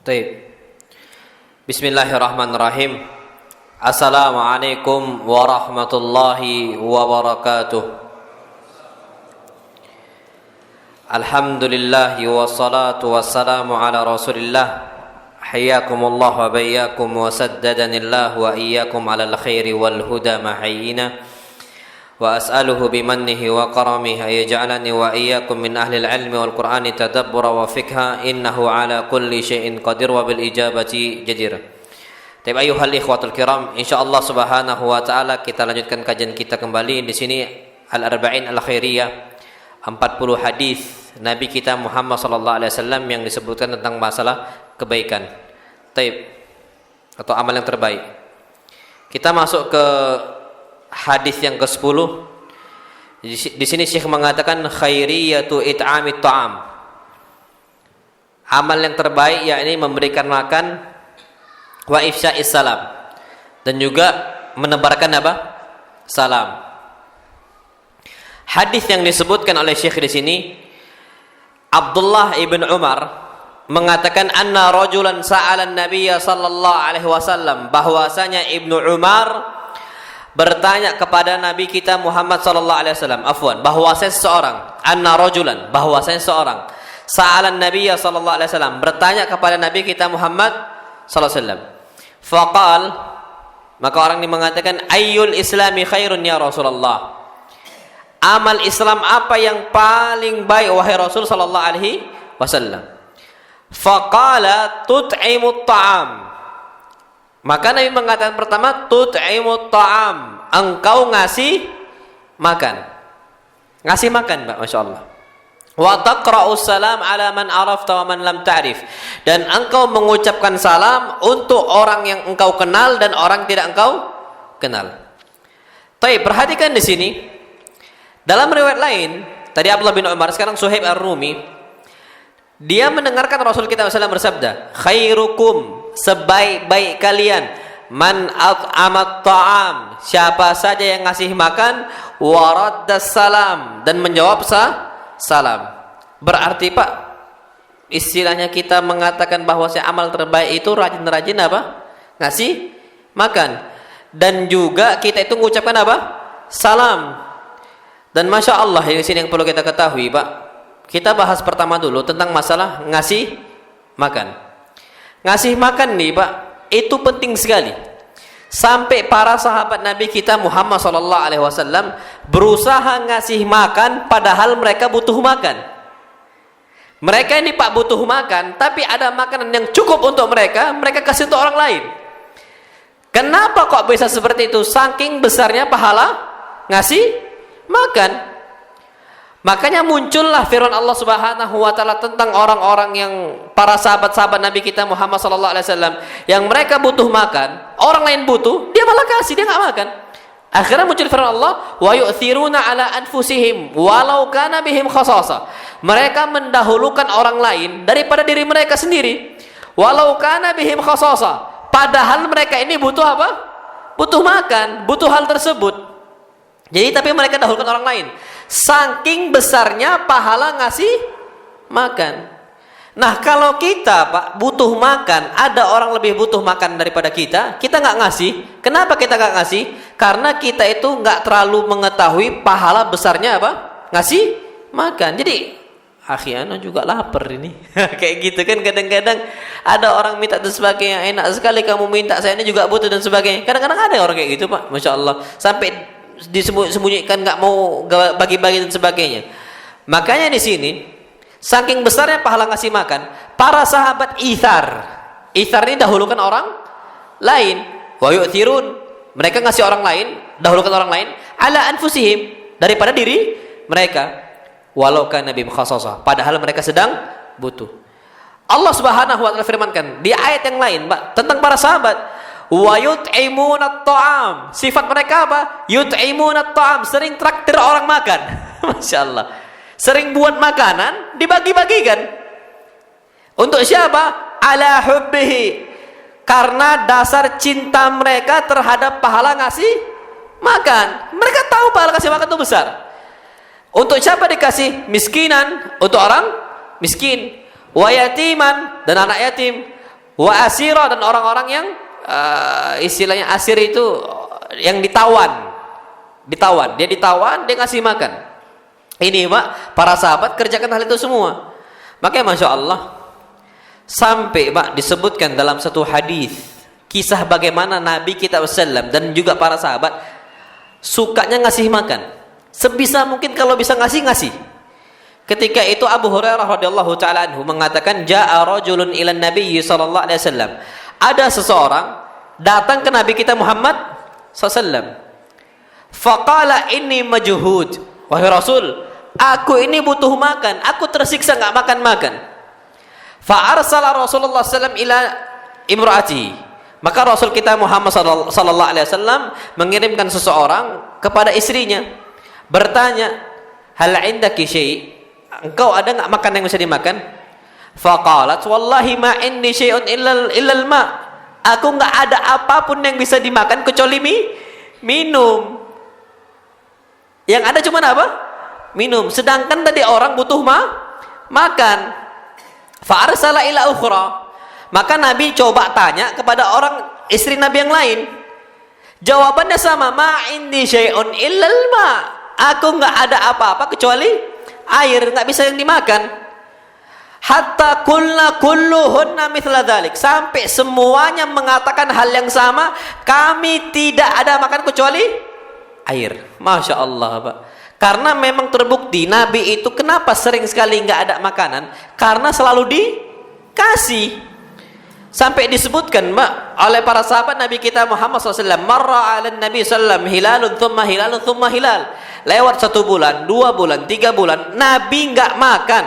Baik. Bismillahirrahmanirrahim. Assalamualaikum warahmatullahi wabarakatuh. Alhamdulillah wassalatu wassalamu ala Rasulillah. Hayyakumullah wa bayyakum wa saddadanillah wa iyyakum ala al-khairi wal huda mahayyina. Wa as'aluhu bimannihi wa karamihi ayaj'alani wa iyyakum min ahli al-ilmi wal qur'ani tadabbura wa fikha innahu ala kulli syai'in qadir wa bil ijabati jadir. Taib ayuhal ikhwatul kiram, insyaallah subhanahu wa ta'ala kita lanjutkan kajian kita kembali di sini Al-Arba'in Al-Khairiyah, 40 hadis Nabi kita Muhammad sallallahu alaihi wasallam yang disebutkan tentang masalah kebaikan. Taib atau amal yang terbaik. Kita masuk ke hadis yang ke-10. Di sini Syekh mengatakan khairiyatu it'amit ta'am. Amal yang terbaik yakni memberikan makan wa ifsya'is salam dan juga menebarkan apa? Salam. Hadis yang disebutkan oleh Syekh di sini, Abdullah ibn Umar mengatakan anna rajulan sa'ala an-nabiy sallallahu alaihi wasallam, bahwasanya Ibnu Umar bertanya kepada Nabi kita Muhammad sallallahu alaihi wasallam, bahwasanya seseorang, anna rajulan, bahwasanya seorang, sa'alan Nabi sallallahu alaihi wasallam, bertanya kepada Nabi kita Muhammad sallallahu alaihi wasallam. Faqal, maka orang ini mengatakan, ayyul islami khairun ya Rasulullah? Amal Islam apa yang paling baik wahai Rasul sallallahu alaihi wasallam? Faqala tut'imut ta'am. Maka Nabi mengatakan pertama, tut'imut ta'am, engkau ngasih makan. Ngasih makan, Pak, Masya Allah. Wa taqra'us salam ala man arafta wa man lam ta'rif, dan engkau mengucapkan salam untuk orang yang engkau kenal dan orang tidak engkau kenal. Baik, perhatikan di sini. Dalam riwayat lain, tadi Abdullah bin Umar, sekarang Suhaib Ar-Rumi, dia mendengarkan Rasul kita SAW bersabda, khairukum, sebaik-baik kalian, man at'amat ta'am, siapa saja yang ngasih makan, waraddas salam, dan menjawab salam. Berarti Pak, istilahnya kita mengatakan bahwa amal terbaik itu rajin-rajin apa? Ngasih makan. Dan juga kita itu mengucapkan apa? Salam. Dan Masya Allah, di sini yang perlu kita ketahui Pak, kita bahas pertama dulu tentang masalah ngasih makan. Ngasih makan nih Pak, itu penting sekali. Sampai para sahabat Nabi kita Muhammad sallallahu alaihi wasallam berusaha ngasih makan padahal mereka butuh makan. Mereka ini Pak butuh makan, tapi ada makanan yang cukup untuk mereka, mereka kasih untuk orang lain. Kenapa kok bisa seperti itu? Saking besarnya pahala ngasih makan. Makanya muncullah firman Allah Subhanahu wa taala tentang orang-orang yang para sahabat-sahabat Nabi kita Muhammad sallallahu alaihi wasallam yang mereka butuh makan, orang lain butuh, dia malah kasih, dia enggak makan. Akhirnya muncul firman Allah, wa yu'thiruna ala anfusihim walau kana bihim khasasa. Mereka mendahulukan orang lain daripada diri mereka sendiri. Walau kana bihim khasasa. Padahal mereka ini butuh apa? Butuh makan, butuh hal tersebut. Jadi tapi mereka dahulukan orang lain. Saking besarnya pahala ngasih makan. Nah kalau kita Pak butuh makan, ada orang lebih butuh makan daripada kita nggak ngasih. Kenapa kita nggak ngasih? Karena kita itu nggak terlalu mengetahui pahala besarnya apa? Ngasih makan. Jadi akhirnya juga lapar ini. Kayak gitu kan, kadang-kadang ada orang minta dan sebagainya, enak sekali kamu minta, saya ini juga butuh dan sebagainya. Kadang-kadang ada orang kayak gitu Pak, Masya Allah, sampai disembunyikan, nggak mau bagi-bagi dan sebagainya. Makanya di sini saking besarnya pahala ngasih makan, para sahabat ithar ini dahulukan orang lain. Wa yu'thirun, mereka ngasih orang lain, dahulukan orang lain, ala anfusihim, daripada diri mereka. Walau kana bihim khasasah, padahal mereka sedang butuh. Allah Subhanahu wa taala firmankan di ayat yang lain Pak tentang para sahabat, wa yut'imunat ta'am. Sifat mereka apa? Yut'imunat ta'am, sering traktir orang makan. Masya Allah. Sering buat makanan, dibagi-bagikan. Untuk siapa? Ala hubbihi. Karena dasar cinta mereka terhadap pahala ngasih makan. Mereka tahu pahala ngasih makan itu besar. Untuk siapa dikasih? Miskinan, untuk orang miskin. Wa yatiman, dan anak yatim. Wa asira, dan orang-orang yang istilahnya asir itu yang ditawan. Dia ditawan, dia ngasih makan. Ini Pak, para sahabat kerjakan hal itu semua. Makanya Masya Allah, sampai Pak disebutkan dalam satu hadis kisah bagaimana Nabi kita SAW dan juga para sahabat sukanya ngasih makan. Sebisa mungkin kalau bisa ngasih. Ketika itu Abu Hurairah radhiyallahu taala anhu mengatakan, jaa rajulun ila Nabi sallallahu alaihi wasallam. Ada seseorang datang ke Nabi kita Muhammad sallallahu. Faqala inni majhud. Wahai Rasul, aku ini butuh makan, aku tersiksa enggak makan. Fa arsala Rasulullah sallallahu ila imraati. Maka Rasul kita Muhammad sallallahu alaihi wasallam mengirimkan seseorang kepada istrinya, bertanya, hal indaki syai'? Engkau ada enggak makan yang bisa dimakan? Faqalat wallahi ma inni syai'un illa al-ma. Aku enggak ada apapun yang bisa dimakan kecuali minum. Yang ada cuma apa? Minum. Sedangkan tadi orang butuh makan. Fa arsala ila ukhra. Maka Nabi coba tanya kepada orang istri Nabi yang lain. Jawabannya sama, ma indi syai'un illal ma. Aku enggak ada apa-apa kecuali air, enggak bisa yang dimakan. Hatta kulluhunna mithla dzalik. Sampai semuanya mengatakan hal yang sama, kami tidak ada makan kecuali air. Masya Allah Pak. Karena memang terbukti Nabi itu kenapa sering sekali nggak ada makanan, karena selalu dikasih. Sampai disebutkan Mbak oleh para sahabat Nabi kita Muhammad SAW, marra ala Nabi SAW hilalun thumma hilal. Lewat 1 bulan, 2 bulan, 3 bulan, Nabi nggak makan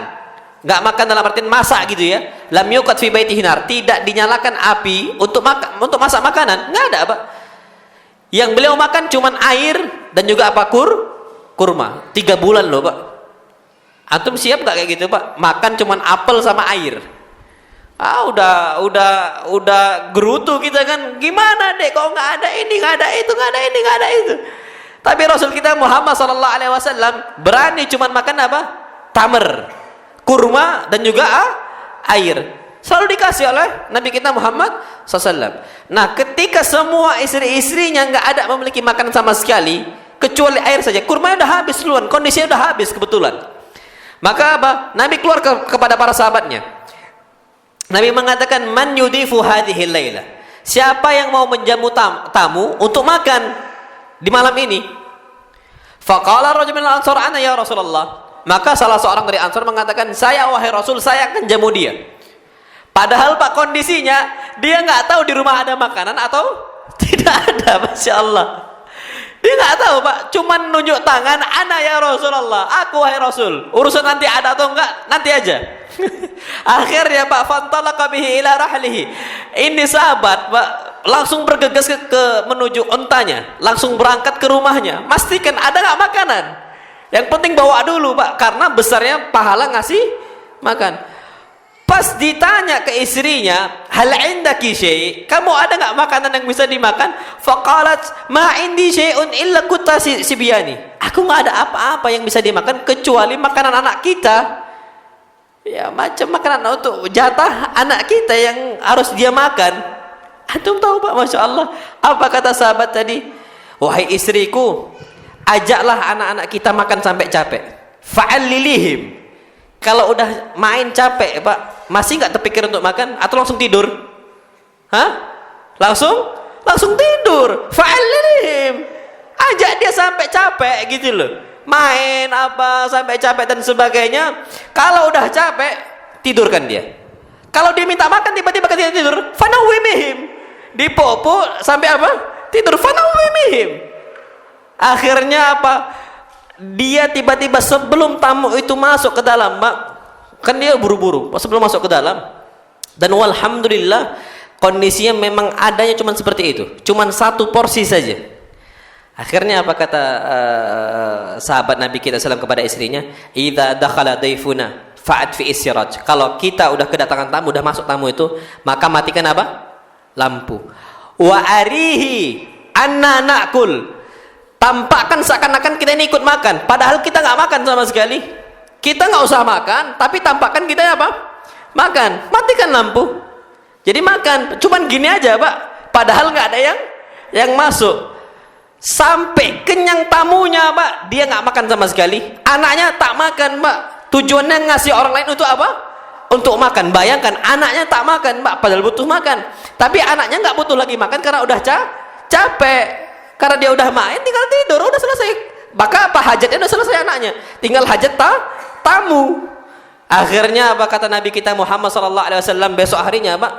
dalam artian masak gitu ya. Lam yuqad fi baitihi nar, tidak dinyalakan api untuk masak makanan, nggak ada Pak. Yang beliau makan cuman air dan juga apa? Kurma. 3 bulan loh Pak. Antum siap nggak kayak gitu Pak? Makan cuman apel sama air. Udah gerutu kita kan. Gimana dek? Kok nggak ada ini, nggak ada itu, nggak ada ini, nggak ada itu. Tapi Rasul kita Muhammad sallallahu alaihi wasallam berani cuman makan apa? Tamar, kurma dan juga air. Selalu dikasih oleh Nabi kita Muhammad SAW. Nah, ketika semua istri-istrinya nggak ada memiliki makanan sama sekali, kecuali air saja, kurmanya udah habis duluan, kondisinya udah habis kebetulan. Maka apa? Nabi keluar kepada para sahabatnya. Nabi mengatakan, man yudifu hadhihi laila. Siapa yang mau menjamu tamu untuk makan di malam ini? Faqala rajulun min al-ansar, ana ya Rasulullah. Maka salah seorang dari Ansar mengatakan, saya wahai Rasul, saya akan jamu dia. Padahal Pak kondisinya dia nggak tahu di rumah ada makanan atau tidak ada. Masya Allah, dia nggak tahu Pak, cuman nunjuk tangan, ana ya Rasulullah, aku wahai Rasul, urusan nanti ada atau enggak nanti aja. Akhirnya Pak, fantalaqa bihi ila rahlihi. Ini sahabat Pak langsung bergegas ke menuju ontanya, langsung berangkat ke rumahnya, pastikan ada nggak makanan. Yang penting bawa dulu Pak, karena besarnya pahala ngasih makan. Pas ditanya ke istrinya, hal indaki syai'? Kamu ada nggak makanan yang bisa dimakan? Faqalat ma indi syai'un illa kutta sibyani. Aku nggak ada apa-apa yang bisa dimakan kecuali makanan anak kita. Ya macam makanan untuk jatah anak kita yang harus dia makan. Antum tahu Pak, Masya Allah, apa kata sahabat tadi? Wahai istriku, ajaklah anak-anak kita makan sampai capek. Fa'allilihim. Kalau udah main capek Pak, masih nggak terpikir untuk makan atau langsung tidur? Hah? Langsung tidur. Fa'allilihim. Ajak dia sampai capek gitu loh. Main apa sampai capek dan sebagainya. Kalau udah capek, tidurkan dia. Kalau dia minta makan tiba-tiba ketika tidur, fanawwimihim. Dipopo sampai apa? Tidur. Fanawwimihim. Akhirnya apa? Dia tiba-tiba sebelum tamu itu masuk ke dalam, Pak, kan dia buru-buru sebelum masuk ke dalam, dan walhamdulillah kondisinya memang adanya cuma seperti itu, cuma 1 porsi saja. Akhirnya apa kata sahabat Nabi kita SAW kepada istrinya, idza dakhala daifuna fa'at fi isyraj. Kalau kita udah kedatangan tamu, udah masuk tamu itu, maka matikan apa? Lampu. Wa arihi anna na'kul. Tampakkan seakan-akan kita ini ikut makan, padahal kita nggak makan sama sekali. Kita nggak usah makan, tapi tampakkan kita apa? Makan. Matikan lampu. Jadi makan, cuman gini aja Pak, padahal nggak ada yang masuk. Sampai kenyang tamunya Pak, dia nggak makan sama sekali. Anaknya tak makan Pak. Tujuannya ngasih orang lain untuk apa? Untuk makan. Bayangkan, anaknya tak makan Pak, padahal butuh makan. Tapi anaknya nggak butuh lagi makan karena udah capek. Karena dia udah main, tinggal tidur, udah selesai. Maka apa, hajatnya udah selesai anaknya. Tinggal hajat tamu. Akhirnya apa kata Nabi kita Muhammad sallallahu alaihi wasallam besok harinya Pak?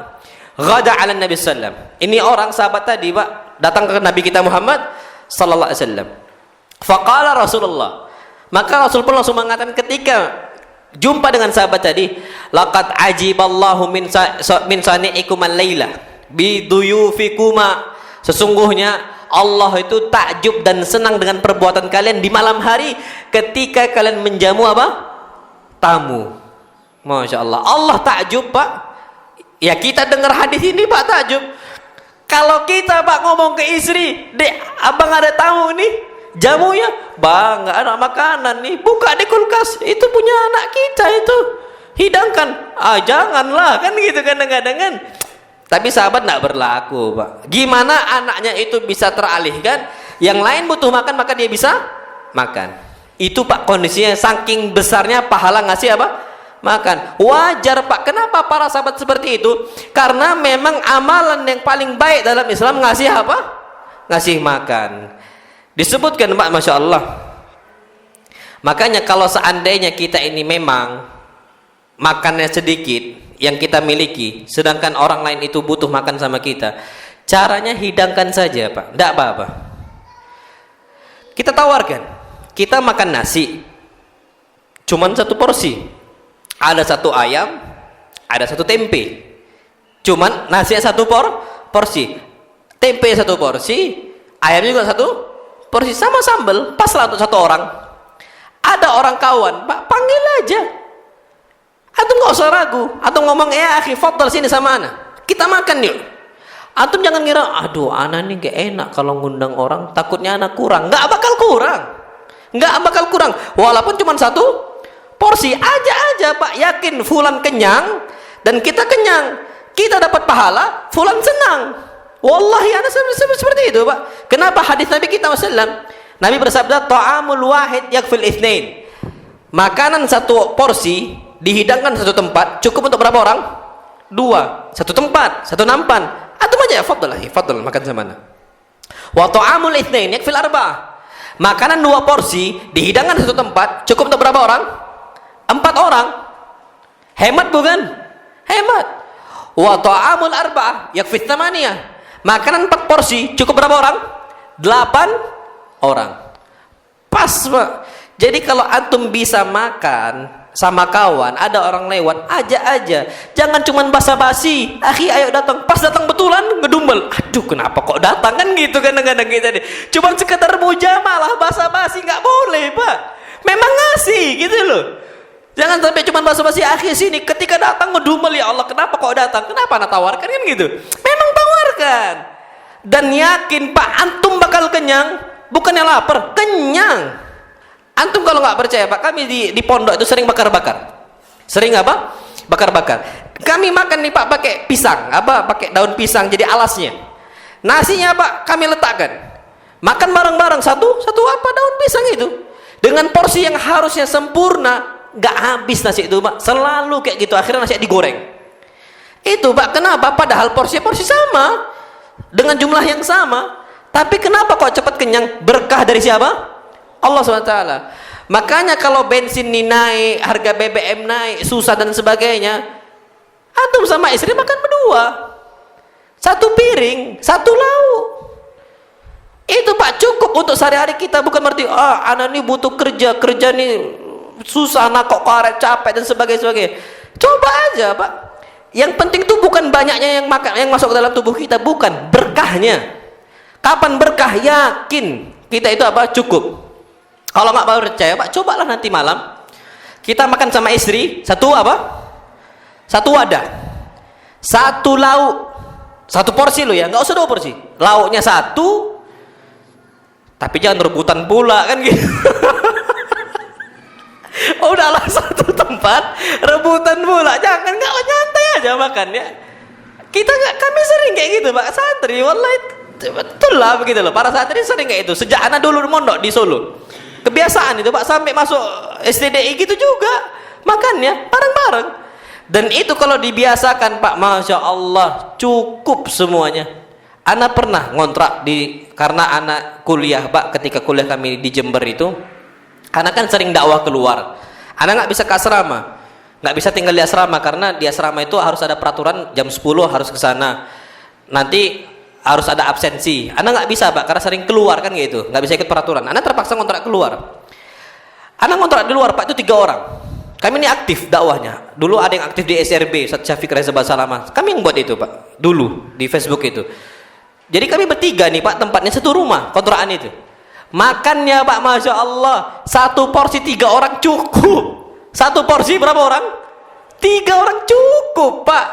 Ghada 'ala Nabi sallam. Ini orang sahabat tadi Pak datang ke Nabi kita Muhammad sallallahu alaihi wasallam. Faqala Rasulullah. Maka Rasul pun langsung mengatakan ketika jumpa dengan sahabat tadi, laqad ajiballahu min sani'ikum al-laila bi duyufikuma. Sesungguhnya Allah itu takjub dan senang dengan perbuatan kalian di malam hari ketika kalian menjamu apa? Tamu. Masya Allah, Allah takjub Pak. Ya kita dengar hadis ini Pak takjub. Kalau kita Pak ngomong ke istri, dek abang ada tamu nih, jamunya bang nggak ada makanan nih, buka di kulkas, itu punya anak kita itu, hidangkan. Janganlah kan gitu kadang-kadang kan. Tapi sahabat nggak berlaku Pak. Gimana anaknya itu bisa teralihkan, yang lain butuh makan maka dia bisa makan. Itu Pak kondisinya, saking besarnya pahala ngasih apa? Makan. Wajar Pak. Kenapa para sahabat seperti itu? Karena memang amalan yang paling baik dalam Islam ngasih apa? Ngasih makan. Disebutkan Pak, Masya Allah. Makanya kalau seandainya kita ini memang makannya sedikit yang kita miliki, sedangkan orang lain itu butuh makan sama kita, caranya hidangkan saja Pak, tidak apa-apa. Kita tawarkan, kita makan nasi cuman satu porsi, ada satu ayam, ada satu tempe, cuman nasinya satu porsi, tempe satu porsi, ayam juga satu porsi, sama sambal, pas lah untuk satu orang. Ada orang kawan Pak, panggil aja, antum nggak usah ragu, antum ngomong ya akhi fadal sini sama ana, kita makan yuk. Antum jangan ngira aduh ana nih gak enak kalau ngundang orang, takutnya ana kurang. Nggak bakal kurang, nggak bakal kurang, walaupun cuma satu porsi aja Pak. Yakin fulan kenyang dan kita kenyang, kita dapat pahala, fulan senang. Wallahi ana seperti itu Pak. Kenapa hadis Nabi kita wasallam, Nabi bersabda ta'amul wahid yakfil itsnain. Makanan satu porsi dihidangkan satu tempat cukup untuk berapa orang? Dua. Satu tempat, satu nampan. Antum aja ya, fadl makan sama mana. Wa ta'amul itsnain yakfil arba'ah. Makanan dua porsi dihidangkan satu tempat cukup untuk berapa orang? 4 orang. Hemat bukan? Hemat. Wa ta'amul arba'ah yakfi tsamaniyah. Makanan 4 porsi cukup berapa orang? 8 orang. Pas Pak. Jadi kalau antum bisa makan sama kawan, ada orang lewat, aja. Jangan cuman basa-basi. Akhi ayo datang, pas datang betulan ngedumbel. Aduh kenapa kok datang kan gitu kadang-kadang kita nih. Cuman sekedar mujamalah, basa-basi nggak boleh Pak. Memang ngasih gitu loh. Jangan sampai cuman basa-basi, akhi sini ketika datang ngedumbel, ya Allah kenapa kok datang? Kenapa nak tawarkan kan gitu. Memang tawarkan. Dan yakin Pak antum bakal kenyang. Bukannya lapar, kenyang. Antum kalau nggak percaya Pak, kami di pondok itu sering bakar-bakar. Sering apa? Bakar-bakar. Kami makan nih Pak pakai pisang, pakai daun pisang jadi alasnya. Nasinya Pak kami letakkan. Makan bareng-bareng satu apa daun pisang itu. Dengan porsi yang harusnya sempurna, nggak habis nasi itu Pak. Selalu kayak gitu, akhirnya nasi digoreng. Itu Pak, kenapa? Padahal porsi sama, dengan jumlah yang sama. Tapi kenapa kok cepat kenyang? Berkah dari siapa? Allah SWT. Makanya kalau bensin ini naik, harga BBM naik, susah dan sebagainya, antum sama istri makan berdua, satu piring, satu lauk. Itu Pak cukup untuk sehari-hari kita. Bukan berarti anak ini butuh kerja nih susah, nak kok karet capek dan sebagainya. Coba aja Pak. Yang penting itu bukan banyaknya yang makan, yang masuk ke dalam tubuh kita, bukan berkahnya. Kapan berkah? Yakin kita itu apa? Cukup. Kalau nggak percaya Pak, cobalah nanti malam kita makan sama istri satu wadah, satu lauk, satu porsi lo ya, nggak usah 2 porsi. Lauknya satu, tapi jangan rebutan pula kan gitu. Udahlah satu tempat rebutan pula, jangan, nggak, nyantai aja makan ya. Kita nggak, kami sering kayak gitu Pak santri, wallahi betul lah begitu loh. Para santri sering kayak itu. Sejak anak dulu mondok di Solo, kebiasaan itu Pak, sampai masuk STDI gitu juga makannya bareng-bareng. Dan itu kalau dibiasakan Pak, masya Allah cukup semuanya. Ana pernah ngontrak karena anak kuliah Pak, ketika kuliah kami di Jember itu, anak kan sering dakwah keluar. Anak nggak bisa ke asrama, nggak bisa tinggal di asrama karena di asrama itu harus ada peraturan jam 10 harus ke sana. Nanti harus ada absensi. Anak nggak bisa Pak karena sering keluar kan gitu, nggak bisa ikut peraturan. Anak terpaksa ngontrak keluar. Anak ngontrak di luar Pak, itu 3 orang. Kami ini aktif dakwahnya. Dulu ada yang aktif di SRB, Ustaz Syafiq Reza Basalamah. Kami yang buat itu Pak, dulu di Facebook itu. Jadi kami bertiga nih Pak, tempatnya satu rumah, kontrakan itu. Makannya Pak, masya Allah, satu porsi 3 orang cukup. Satu porsi berapa orang? 3 orang cukup Pak.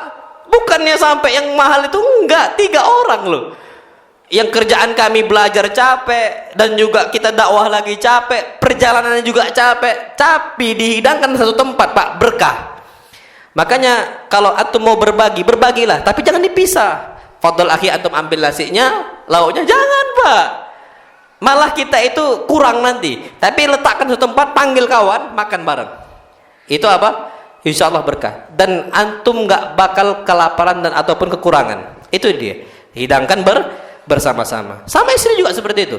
Bukannya sampai yang mahal itu, enggak, 3 orang loh. Yang kerjaan kami belajar capek, dan juga kita dakwah lagi capek, perjalanannya juga capek, tapi dihidangkan satu tempat Pak, berkah. Makanya kalau antum mau berbagi, berbagilah, tapi jangan dipisah. Fadl akhi, antum ambil nasinya, lauknya jangan Pak, malah kita itu kurang nanti. Tapi letakkan satu tempat, panggil kawan, makan bareng. Itu apa? Insya Allah berkah. Dan antum nggak bakal kelaparan dan ataupun kekurangan. Itu dia. Hidangkan bersama-sama. Sama istri juga seperti itu.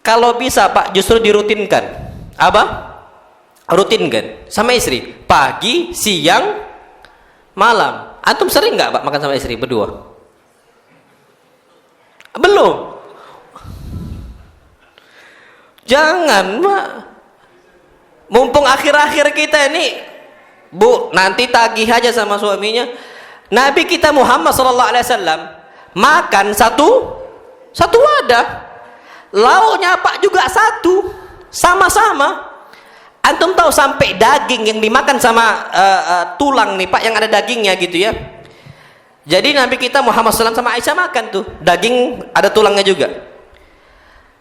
Kalau bisa Pak, justru dirutinkan. Apa? Rutinkan sama istri. Pagi, siang, malam. Antum sering nggak Pak makan sama istri berdua? Belum. Jangan Pak. Mumpung akhir-akhir kita ini, Bu, nanti tagih aja sama suaminya. Nabi kita Muhammad SAW makan satu wadah, lauknya Pak juga satu, sama-sama. Antum tahu sampai daging yang dimakan sama tulang nih Pak, yang ada dagingnya gitu ya. Jadi Nabi kita Muhammad SAW sama Aisyah makan tuh daging, ada tulangnya juga.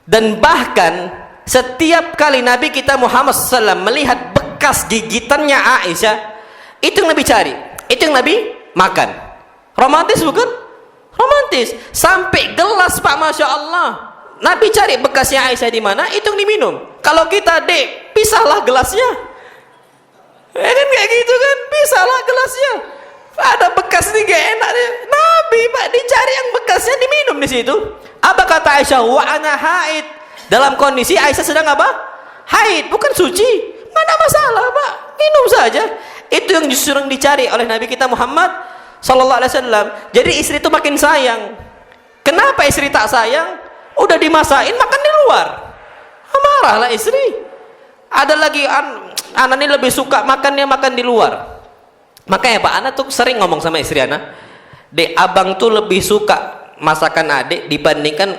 Dan bahkan setiap kali Nabi kita Muhammad SAW melihat bekas gigitannya Aisyah, itu yang Nabi cari, itu yang Nabi makan. Romantis bukan? Romantis. Sampai gelas Pak, masya Allah, Nabi cari bekasnya Aisyah di mana, itu yang diminum. Kalau kita, Dek, pisahlah gelasnya, kan kayak gitu kan, pisahlah gelasnya. Ada bekas nih gak enak deh. Nabi Pak dicari yang bekasnya, diminum di situ. Apa kata Aisyah? Wa ana haid. Dalam kondisi Aisyah sedang apa? Haid, bukan suci. Nggak ada masalah Pak, minum saja. Itu yang justru yang dicari oleh Nabi kita Muhammad Sallallahu Alaihi Wasallam. Jadi istri itu makin sayang. Kenapa istri tak sayang? Udah dimasakin makan di luar, marahlah istri. Ada lagi anak ini lebih suka makannya makan di luar. Makanya Pak, anak tuh sering ngomong sama istri anak, Dek, abang tuh lebih suka masakan adik dibandingkan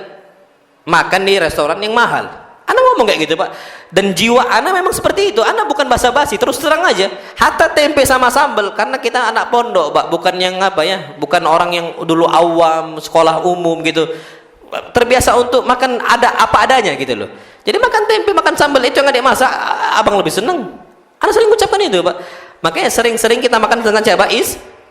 makan di restoran yang mahal. Anak ngomong kayak gitu Pak. Dan jiwa anak memang seperti itu. Anak bukan basa-basi, terus terang aja. Hatta tempe sama sambal, karena kita anak pondok Pak, bukan yang apa ya, bukan orang yang dulu awam sekolah umum gitu, terbiasa untuk makan ada apa adanya gitu loh. Jadi makan tempe, makan sambal itu yang adik masak, abang lebih seneng. Anak sering ucapkan itu Pak. Makanya sering-sering kita makan dengan siapa?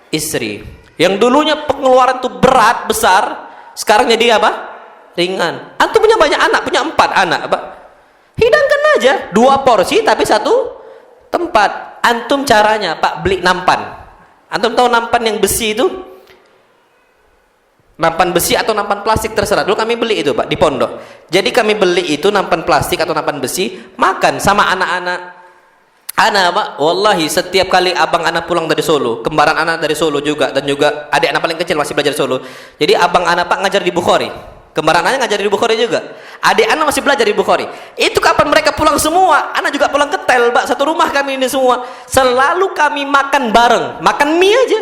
Istri. Yang dulunya pengeluaran tuh berat, besar, sekarang jadi apa? Ringan. Antum punya banyak anak, punya 4 anak Pak, hidangkan aja 2 porsi tapi satu tempat. Antum caranya Pak, beli nampan. Antum tahu nampan yang besi itu? Nampan besi atau nampan plastik terserah. Dulu kami beli itu Pak di pondok. Jadi kami beli itu nampan plastik atau nampan besi, makan sama anak-anak. Anak Pak, wallahi setiap kali abang anak pulang dari Solo, kembaran anak dari Solo juga, dan juga adik anak paling kecil masih belajar Solo. Jadi abang anak Pak ngajar di Bukhari, kembaran anaknya ngajar di Bukhari juga, adik anak masih belajar di Bukhari. Itu kapan mereka pulang semua, anak juga pulang ke tel Pak, satu rumah kami ini semua. Selalu kami makan bareng, makan mie aja.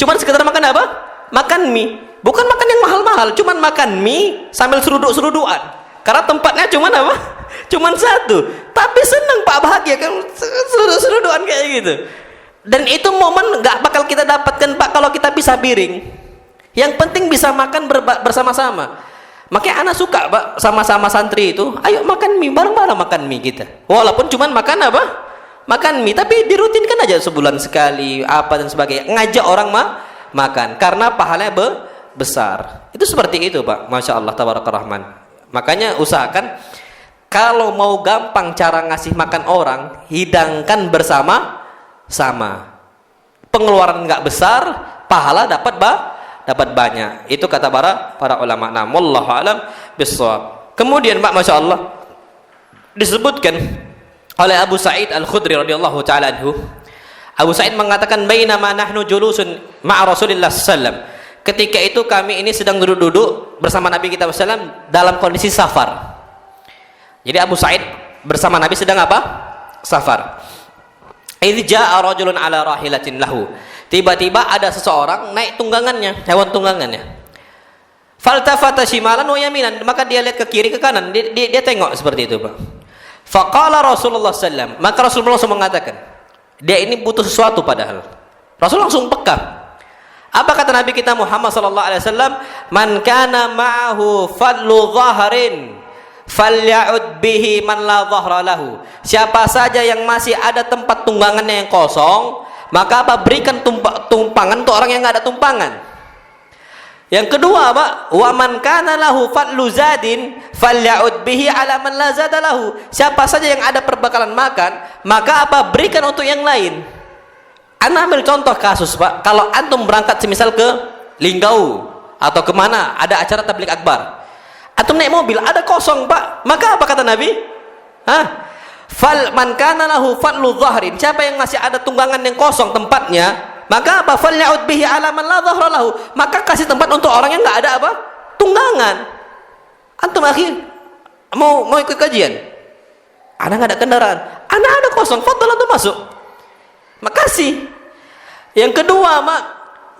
Cuman sekedar makan apa? Makan mie. Bukan makan yang mahal-mahal, cuman makan mie sambil seruduk-serudukan. Karena tempatnya cuman apa? Cuman satu. Tapi seneng Pak, bahagia kan, seruduk-serudukan kayak gitu. Dan itu momen nggak bakal kita dapatkan Pak kalau kita pisah piring. Yang penting bisa makan bersama-sama. Makanya anak suka Pak sama-sama santri itu, ayo makan mie, bareng-bareng makan mie kita. Walaupun cuman makan apa? Makan mie, tapi dirutinkan aja sebulan sekali apa dan sebagainya. Ngajak orang makan karena pahalanya besar. Itu seperti itu, Pak. Masya Allah, tabarakallah rahman. Makanya usahakan kalau mau gampang cara ngasih makan orang, hidangkan bersama-sama. Pengeluaran nggak besar, pahala dapat banyak. Itu kata para ulama. Nah, wallahu alam bissawab. Kemudian, Pak, Masya Allah, disebutkan oleh Abu Sa'id Al-Khudri radhiyallahu taala anhu. Abu Sa'id mengatakan, bainama nahnu julusun ma'a Rasulillah sallam. Ketika itu kami ini sedang duduk-duduk bersama Nabi kita sallam dalam kondisi safar. Jadi Abu Sa'id bersama Nabi sedang apa? Safar. Idz jaa'a rajulun 'ala rahilatin lahu. Tiba-tiba ada seseorang naik tunggangannya, hewan tunggangannya. Faltafata shimalan wa yaminan, maka dia lihat ke kiri ke kanan, dia tengok seperti itu, Pak. Faqala Rasulullah sallam, maka Rasulullah langsung mengatakan, dia ini butuh sesuatu padahal. Rasul langsung peka. Apa kata Nabi kita Muhammad sallallahu alaihi wasallam? Man kana ma'ahu fadlu dhahrin falya'ud bihi man la dhahra lahu. Siapa saja yang masih ada tempat tunggangannya yang kosong, maka apa? Berikan tumpangan untuk orang yang enggak ada tumpangan. Yang kedua, Pak, wa man kana lahu fadlu zadin falya'ud bihi ala man la zada lahu. Siapa saja yang ada perbekalan makan, maka apa? Berikan untuk yang lain. Ana ambil contoh kasus, Pak. Kalau antum berangkat semisal ke Linggau atau kemana, ada acara tabligh akbar. Antum naik mobil, ada kosong, Pak. Maka apa kata Nabi? Fal man kana lahu fadlu dhahrin. Siapa yang masih ada tunggangan yang kosong tempatnya, maka apa? Falya'ud bihi ala man la dhahra lahu. Maka kasih tempat untuk orang yang enggak ada apa? Tunggangan. Antum akhir mau ikut kajian. Ana enggak ada kendaraan. Ana ada kosong, fadhal antum masuk. Makasih. Yang kedua, Mak,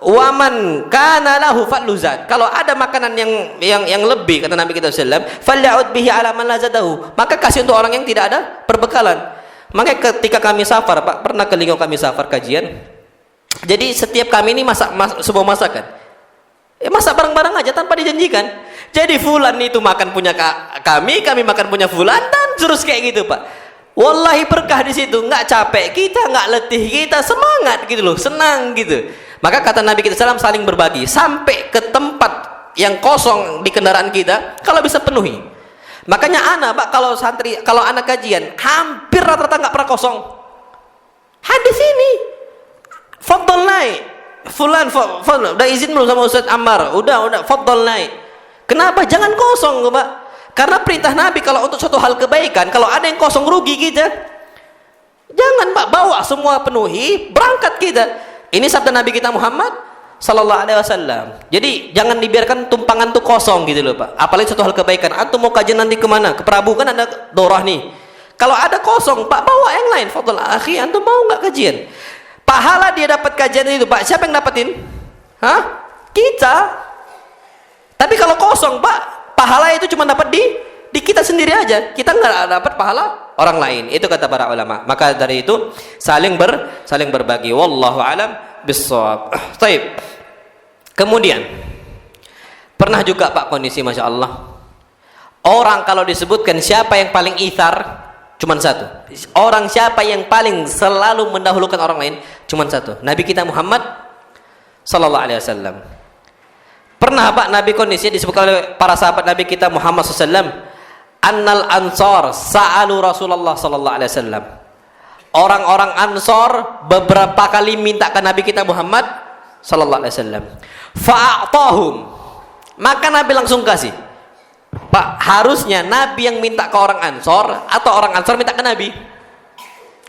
waman kana lahu fadluzat. Kalau ada makanan yang lebih, kata Nabi kita sallallahu alaihi wasallam, falya'ud bihi ala man la zadahu. Maka kasih untuk orang yang tidak ada perbekalan. Maka ketika kami safar, Pak, pernah ke Linggau kami safar kajian. Jadi setiap kami ini masak sebuah masakan. Masak bareng-bareng aja tanpa dijanjikan. Jadi fulan itu makan punya kami makan punya fulan, dan terus kayak gitu, Pak. Wallahi berkah di situ, nggak capek kita, nggak letih kita, semangat gitu loh, senang gitu. Maka kata Nabi kita salam, saling berbagi sampai ke tempat yang kosong di kendaraan kita, kalau bisa penuhi. Makanya anak, Pak, kalau anak kajian, hampir rata-rata nggak pernah kosong. Hadis ini, fadl naik, fulan, udah izin belum sama Ustaz Ammar? Udah, fadl naik. Kenapa? Jangan kosong, Pak. Karena perintah Nabi kalau untuk suatu hal kebaikan, kalau ada yang kosong rugi kita. Jangan, Pak, bawa semua penuhi, berangkat kita. Ini sabda Nabi kita Muhammad sallallahu alaihi wasallam. Jadi jangan dibiarkan tumpangan tuh kosong gitu loh, Pak. Apalagi suatu hal kebaikan. Antum mau kajian nanti kemana? Ke Prabu kan ada dorah nih. Kalau ada kosong, Pak, bawa yang lain. Fadhal akhi, antum mau nggak kajian? Pahala dia dapat kajian itu, Pak. Siapa yang dapetin? Kita. Tapi kalau kosong, Pak, pahala itu cuma dapat di kita sendiri aja. Kita nggak dapat pahala orang lain. Itu kata para ulama. Maka dari itu saling berbagi. Wallahu alam bissawab. Baik. Kemudian pernah juga, Pak, kondisi Masya Allah, orang kalau disebutkan siapa yang paling ithar, cuma satu. Orang siapa yang paling selalu mendahulukan orang lain, cuma satu. Nabi kita Muhammad sallallahu alaihi wasallam. Pernah, Pak, Nabi kondisinya disebutkan oleh para sahabat Nabi kita Muhammad SAW, annal ansor sa'alu Rasulullah sallallahu alaihi wasallam. Orang-orang Ansor beberapa kali minta ke Nabi kita Muhammad sallallahu alaihi wasallam. Fa'atahum. Maka Nabi langsung kasih. Pak, harusnya Nabi yang minta ke orang Ansor atau orang Ansor minta ke Nabi?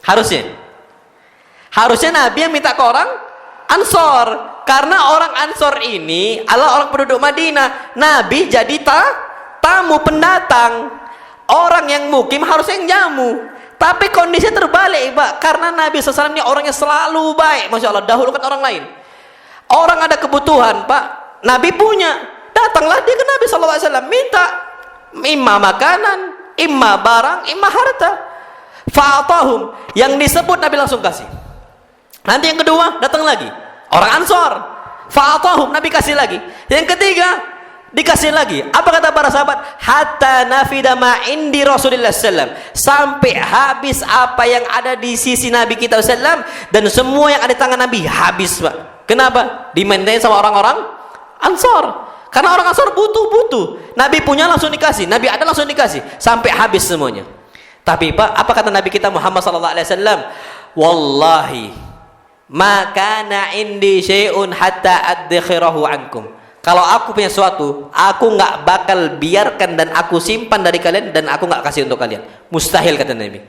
Harusnya Nabi yang minta ke orang Ansor. Karena orang Ansor ini adalah orang penduduk Madinah. Nabi jadi tamu pendatang. Orang yang mukim harus yang jamu. Tapi kondisi terbalik, Pak. Karena Nabi SAW ini orang yang selalu baik, Masya Allah, dahulukan orang lain. Orang ada kebutuhan, Pak, Nabi punya, datanglah dia ke Nabi SAW, minta imma makanan, imma barang, imma harta. Fa'atahum. Yang disebut Nabi langsung kasih. Nanti yang kedua datang lagi orang Ansor, fa'atahum, Nabi kasih lagi. Yang ketiga dikasih lagi. Apa kata para sahabat? Hatta nafida ma indi Rasulillah sallam, sampai habis apa yang ada di sisi Nabi kita sallam, dan semua yang ada di tangan Nabi habis, Pak. Kenapa? Dimaintain sama orang-orang Ansor. Karena orang Ansor butuh. Nabi punya langsung dikasih, Nabi ada langsung dikasih, sampai habis semuanya. Tapi Pak, apa kata Nabi kita Muhammad sallallahu alaihi wasallam? Wallahi, ma kana indi syai'un hatta adkhirahu ankum. Kalau aku punya sesuatu, aku nggak bakal biarkan dan aku simpan dari kalian dan aku nggak kasih untuk kalian. Mustahil, kata Nabi.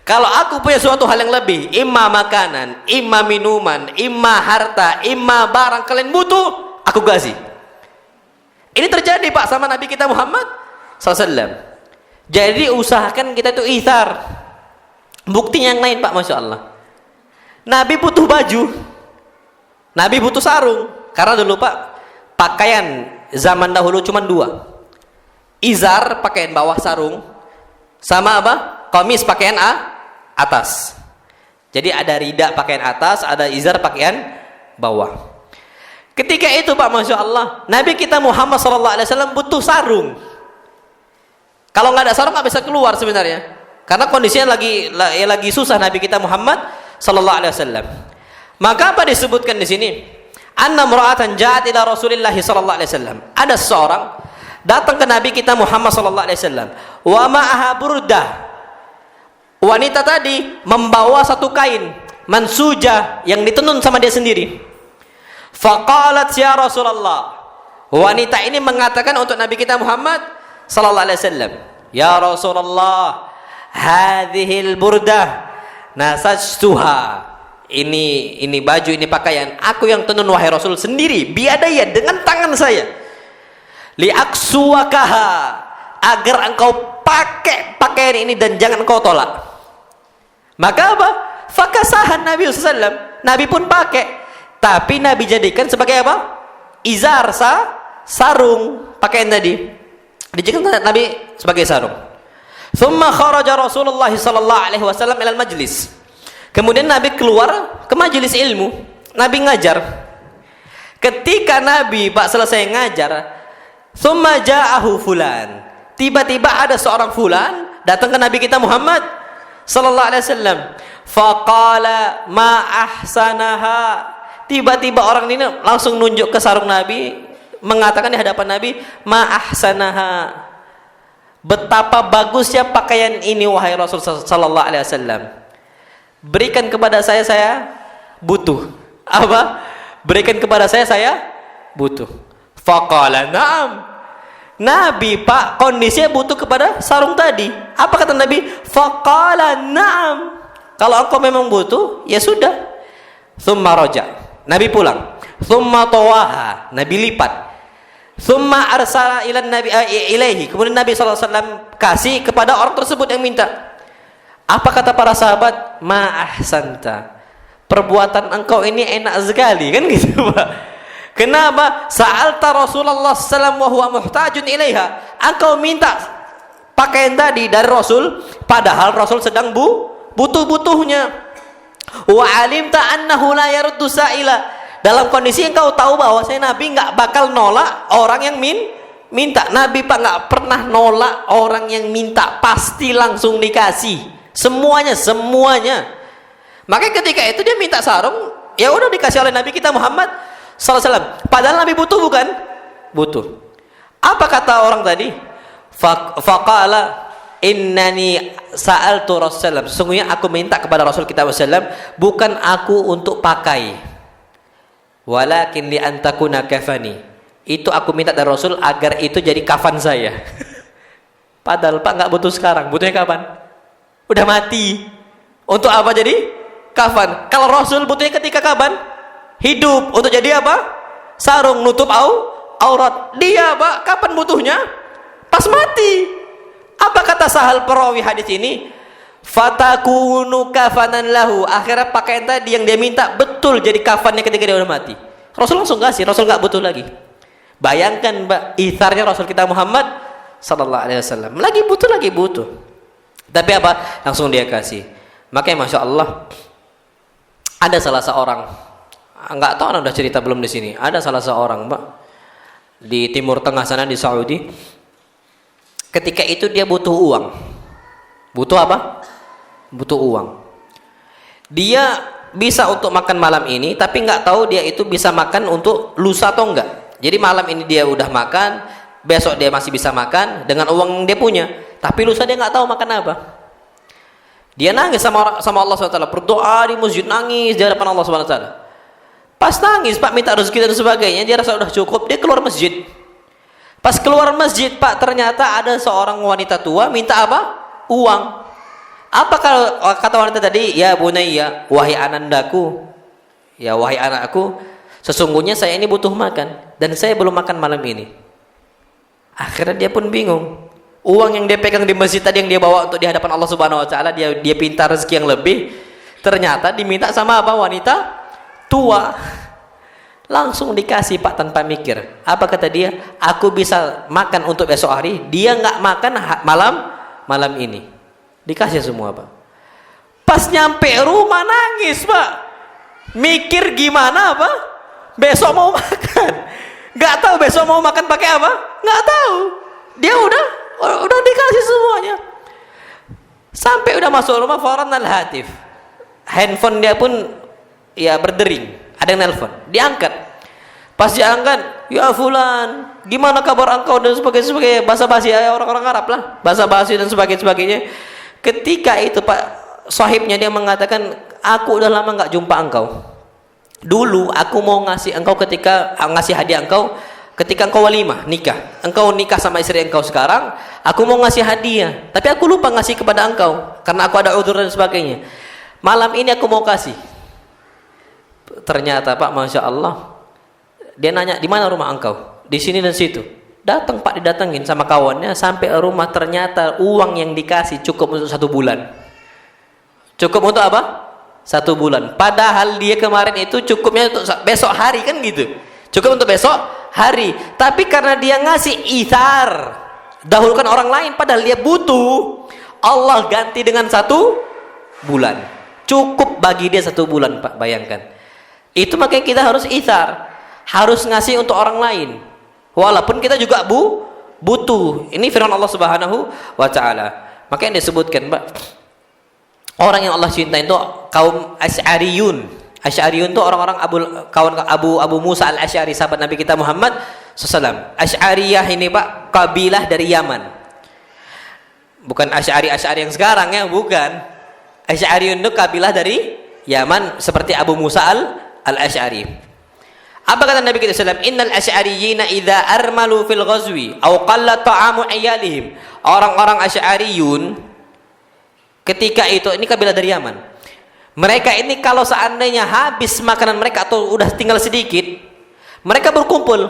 Kalau aku punya suatu hal yang lebih, imma makanan, imma minuman, imma harta, imma barang kalian butuh, aku kasih. Ini terjadi Pak sama Nabi kita Muhammad SAW. Jadi usahakan kita itu ithar. Bukti yang lain Pak, Masya Allah. Nabi butuh baju, Nabi butuh sarung. Karena dulu Pak, pakaian zaman dahulu cuma dua. Izar, pakaian bawah sarung, sama apa? Komis, pakaian atas. Jadi ada rida pakaian atas, ada izar pakaian bawah. Ketika itu Pak, Masya Allah, Nabi kita Muhammad SAW butuh sarung. Kalau nggak ada sarung nggak bisa keluar sebenarnya, karena kondisinya lagi susah Nabi kita Muhammad SAW. Maka apa disebutkan di sini? Anna mura'atan ja'at ila Rasulillah SAW. Ada seorang datang ke Nabi kita Muhammad SAW. Wa ma'aha burdah. Wanita tadi membawa satu kain mansujah yang ditenun sama dia sendiri. Faqalat ya Rasulullah. Wanita ini mengatakan untuk Nabi kita Muhammad sallallahu alaihi wasallam, ya Rasulullah, hadhil burdah nasajtuha. Ini baju, ini pakaian aku yang tenun wahai Rasul sendiri, biadaya dengan tangan saya. Liaksuwakaha, agar engkau pakai pakaian ini dan jangan engkau tolak. Maka apa? Fakasahan Nabi sallallahu alaihi wasallam. Nabi pun pakai. Tapi Nabi jadikan sebagai apa? Izar, sarung, pakaian tadi. Dijadikan Nabi sebagai sarung. Thumma kharaja Rasulullah sallallahu alaihi wasallam ila majlis. Kemudian Nabi keluar ke majelis ilmu. Nabi ngajar. Ketika Nabi Pak selesai ngajar, thumma ja'ahu fulan. Tiba-tiba ada seorang fulan datang ke Nabi kita Muhammad sallallahu alaihi wasallam. Faqala ma ahsanaha. Tiba-tiba orang ini langsung nunjuk ke sarung Nabi, mengatakan di hadapan Nabi, ma ahsanaha. Betapa bagusnya pakaian ini wahai Rasul sallallahu alaihi wasallam. Berikan kepada saya butuh. Apa? Berikan kepada saya butuh. Faqala na'am. Nabi Pak kondisinya butuh kepada sarung tadi. Apa kata Nabi? Faqala na'am. Kalau engkau memang butuh, ya sudah. Thumma raja. Nabi pulang. Thumma tawaha. Nabi lipat. Thumma arsala ila nabi ilaihi. Kemudian Nabi SAW kasih kepada orang tersebut yang minta. Apa kata para sahabat? Ma ahsanta. Perbuatan engkau ini enak sekali, kan gitu Pak. Kenapa? Sa'alta Rasulullah SAW wa huwa muhtajun ilaiha. Engkau minta pakaian tadi dari Rasul, padahal Rasul sedang butuh-butuhnya. Wa alimta annahu la yaruddu sa'ila. Dalam kondisi engkau tahu bahwa Nabi nggak bakal nolak orang yang minta. Nabi Pak nggak pernah nolak orang yang minta, pasti langsung dikasih. Semuanya. Makanya ketika itu dia minta sarung, ya udah dikasih oleh Nabi kita Muhammad sallallahu alaihi wasallam. Padahal Nabi butuh, bukan? Butuh. Apa kata orang tadi? Faqala innani sa'altu Rasulullah. Sesungguhnya aku minta kepada Rasul kita wasallam, bukan aku untuk pakai. Walakin li antakuna kafani. Itu aku minta dari Rasul agar itu jadi kafan saya. Padahal Pak nggak butuh sekarang. Butuhnya kapan? Udah mati. Untuk apa jadi kafan? Kalau Rasul butuhnya ketika kapan? Hidup. Untuk jadi apa? Sarung nutup aurat. Dia Pak kapan butuhnya? Pas mati. Apa kata Sahal perawi hadis ini? Fatakunu kafanan lahu. Akhirnya pakaian tadi yang dia minta betul jadi kafannya ketika dia udah mati. Rasul langsung kasih. Rasul nggak butuh lagi. Bayangkan Mbak, itharnya Rasul kita Muhammad sallallahu alaihi wasallam. Lagi butuh. Tapi apa? Langsung dia kasih. Makanya Masya Allah, ada salah seorang, nggak tahu udah cerita belum di sini. Ada salah seorang Mbak di Timur Tengah sana, di Saudi. Ketika itu dia butuh uang. Butuh apa? Butuh uang. Dia bisa untuk makan malam ini, tapi nggak tahu dia itu bisa makan untuk lusa atau enggak. Jadi malam ini dia udah makan, besok dia masih bisa makan dengan uang yang dia punya, tapi lusa dia nggak tahu makan apa. Dia nangis sama Allah SWT, berdoa di masjid, nangis di hadapan Allah SWT. Pas nangis Pak, minta rezeki dan sebagainya, dia rasa udah cukup, dia keluar masjid. Pas keluar masjid Pak, ternyata ada seorang wanita tua minta apa? Uang. Apa kalau kata wanita tadi? Ya bunayya, wahai anandaku, ya wahai anakku, sesungguhnya saya ini butuh makan dan saya belum makan malam ini. Akhirnya dia pun bingung. Uang yang dia pegang di masjid tadi yang dia bawa untuk di hadapan Allah Subhanahu wa taala, dia pinta rezeki yang lebih, ternyata diminta sama apa? Wanita tua. Langsung dikasih Pak tanpa mikir. Apa kata dia? Aku bisa makan untuk besok hari, dia nggak makan malam ini. Dikasih semua Pak. Pas nyampe rumah nangis Pak. Mikir gimana Pak? Besok mau makan. Nggak tahu besok mau makan pakai apa? Nggak tahu. Dia udah dikasih semuanya. Sampai udah masuk rumah, faranal hatif. Handphone dia pun ya berdering. Ada yang nelpon, diangkat. Pas diangkat, ya fulan, gimana kabar engkau dan sebagainya, basa-basi orang-orang Arab lah, basa-basi dan sebagainya. Ketika itu Pak, sahibnya dia mengatakan, aku udah lama nggak jumpa engkau. Dulu aku mau ngasih engkau ngasih hadiah engkau ketika engkau walimah nikah. Engkau nikah sama istri engkau sekarang, aku mau ngasih hadiah, tapi aku lupa ngasih kepada engkau karena aku ada udzur dan sebagainya. Malam ini aku mau kasih. Ternyata Pak, masya Allah, dia nanya di mana rumah engkau, di sini dan situ. Datang Pak, didatengin sama kawannya sampai rumah, ternyata uang yang dikasih cukup untuk 1 bulan. Cukup untuk apa? 1 bulan. Padahal dia kemarin itu cukupnya untuk besok hari kan gitu. Cukup untuk besok hari. Tapi karena dia ngasih ithar, dahulukan orang lain, padahal dia butuh, Allah ganti dengan 1 bulan. Cukup bagi dia 1 bulan Pak, bayangkan. Itu makanya kita harus ithar, harus ngasih untuk orang lain walaupun kita juga butuh. Ini firman Allah Subhanahu wa taala. Makanya disebutkan Pak, orang yang Allah cinta itu kaum Asy'ariyun. Asy'ariyun itu orang-orang Abu Musa al-Asy'ari, sahabat Nabi kita Muhammad SAW. Asy'ariyah ini Pak, kabilah dari Yaman. Bukan Asy'ari yang sekarang ya, bukan. Asy'ariyun itu kabilah dari Yaman seperti Abu Musa al-Asy'ari. Apa kata Nabi kita SAW? Innal asy'ariyina idza armalu fil ghazwi aw qalla ta'amu iyalihim. Orang-orang Asy'ariyun ketika itu, ini kabilah dari Yaman. Mereka ini kalau seandainya habis makanan mereka atau udah tinggal sedikit, mereka berkumpul.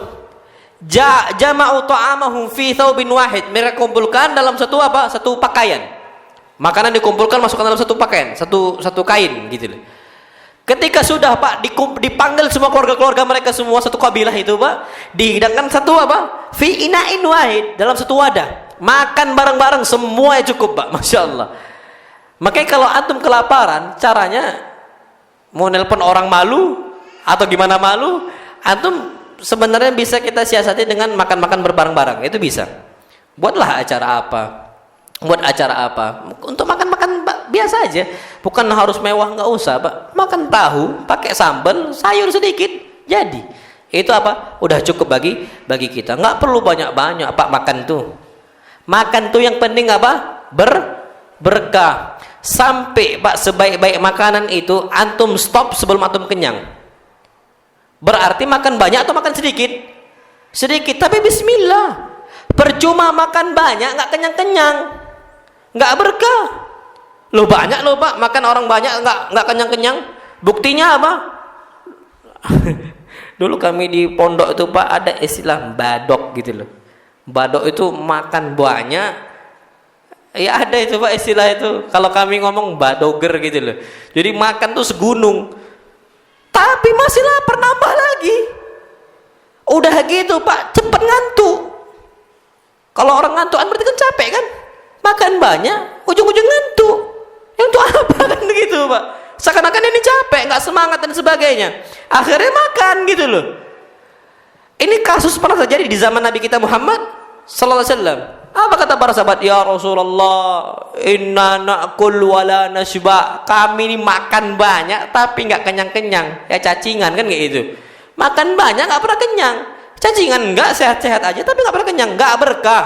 Jama'u ta'amahum fi thawbin wahid. Mereka kumpulkan dalam satu pakaian. Makanan dikumpulkan, masukkan dalam satu pakaian, satu kain gitu loh. Ketika sudah Pak dipanggil semua keluarga-keluarga mereka semua, satu kabilah itu Pak, dihidangkan fi ina'in wahid, dalam satu wadah, makan bareng-bareng semuanya cukup Pak, masya Allah. Makanya kalau antum kelaparan, caranya mau nelpon orang malu atau gimana malu, antum sebenarnya bisa kita siasati dengan makan-makan berbareng-bareng, itu bisa. Buatlah acara apa, untuk makan-makan biasa aja, bukan harus mewah, nggak usah Pak. Makan tahu pakai sambal, sayur sedikit, jadi itu udah cukup bagi kita. Nggak perlu banyak-banyak Pak makan tuh yang penting berkah. Sampai Pak, sebaik-baik makanan itu antum stop sebelum antum kenyang. Berarti makan banyak atau makan sedikit, tapi bismillah. Percuma makan banyak nggak kenyang-kenyang, nggak berkah. Lo banyak lo Pak, makan orang banyak nggak kenyang-kenyang. Buktinya apa? Dulu kami di pondok itu Pak, ada istilah badok gitu loh. Badok itu makan banyak. Ya ada itu Pak istilah itu. Kalau kami ngomong badoger gitu loh. Jadi makan tuh segunung. Tapi masih lapar, nambah lagi. Udah gitu Pak, cepet ngantuk. Kalau orang ngantuk berarti kan capek kan? Makan banyak, ujung-ujung ngantuk. Untuk apa kan gitu Pak? Seakan-akan ini capek, nggak semangat dan sebagainya. Akhirnya makan gitu loh. Ini kasus pernah terjadi di zaman Nabi kita Muhammad sallallahu alaihi wasallam. Apa kata para sahabat? Ya Rasulullah, inna na'kul wa la nashba. Kami ini makan banyak tapi nggak kenyang-kenyang. Ya cacingan kan kayak gitu. Makan banyak nggak pernah kenyang. Cacingan nggak, sehat-sehat aja tapi nggak pernah kenyang, nggak berkah.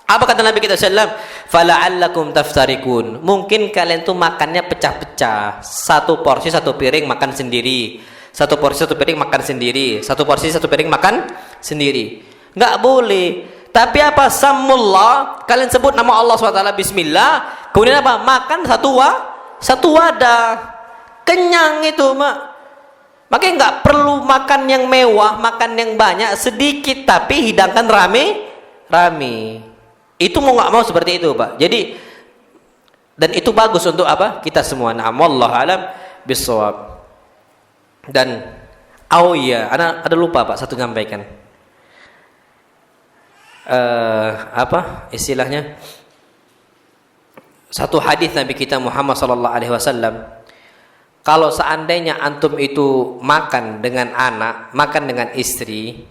Apa kata Nabi kita sallam? Fala'allakum taftarikun. Mungkin kalian tuh makannya pecah-pecah. Satu porsi satu piring makan sendiri. Satu porsi satu piring makan sendiri. Satu porsi satu piring makan sendiri. Nggak boleh. Tapi apa? Samullah. Kalian sebut nama Allah SWT. Bismillah. Kemudian apa? Makan satu wadah. Kenyang itu, Mak. Makanya nggak perlu makan yang mewah, makan yang banyak, sedikit tapi hidangkan rame. Itu mau nggak mau seperti itu, Pak. Jadi, dan itu bagus untuk apa? Kita semua. Nah, wallahu alam bissawab. Dan oh iya, ada lupa Pak satu nyampaikan. Apa istilahnya? Satu hadis Nabi kita Muhammad sallallahu alaihi wasallam. Kalau seandainya antum itu makan dengan anak, makan dengan istri,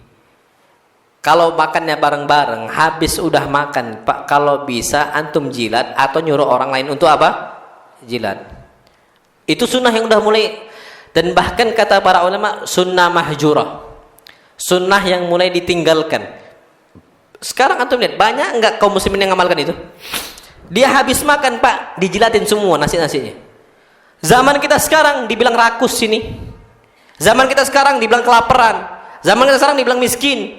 kalau makannya bareng-bareng, habis udah makan, Pak, kalau bisa antum jilat atau nyuruh orang lain untuk apa? Jilat. Itu sunnah yang udah mulai, dan bahkan kata para ulama sunnah mahjurah, sunnah yang mulai ditinggalkan. Sekarang antum lihat banyak enggak kaum muslimin yang ngamalkan itu? Dia habis makan, Pak, dijilatin semua nasi-nasinya. Zaman kita sekarang dibilang rakus sini. Zaman kita sekarang dibilang kelaparan. Zaman kita sekarang dibilang miskin.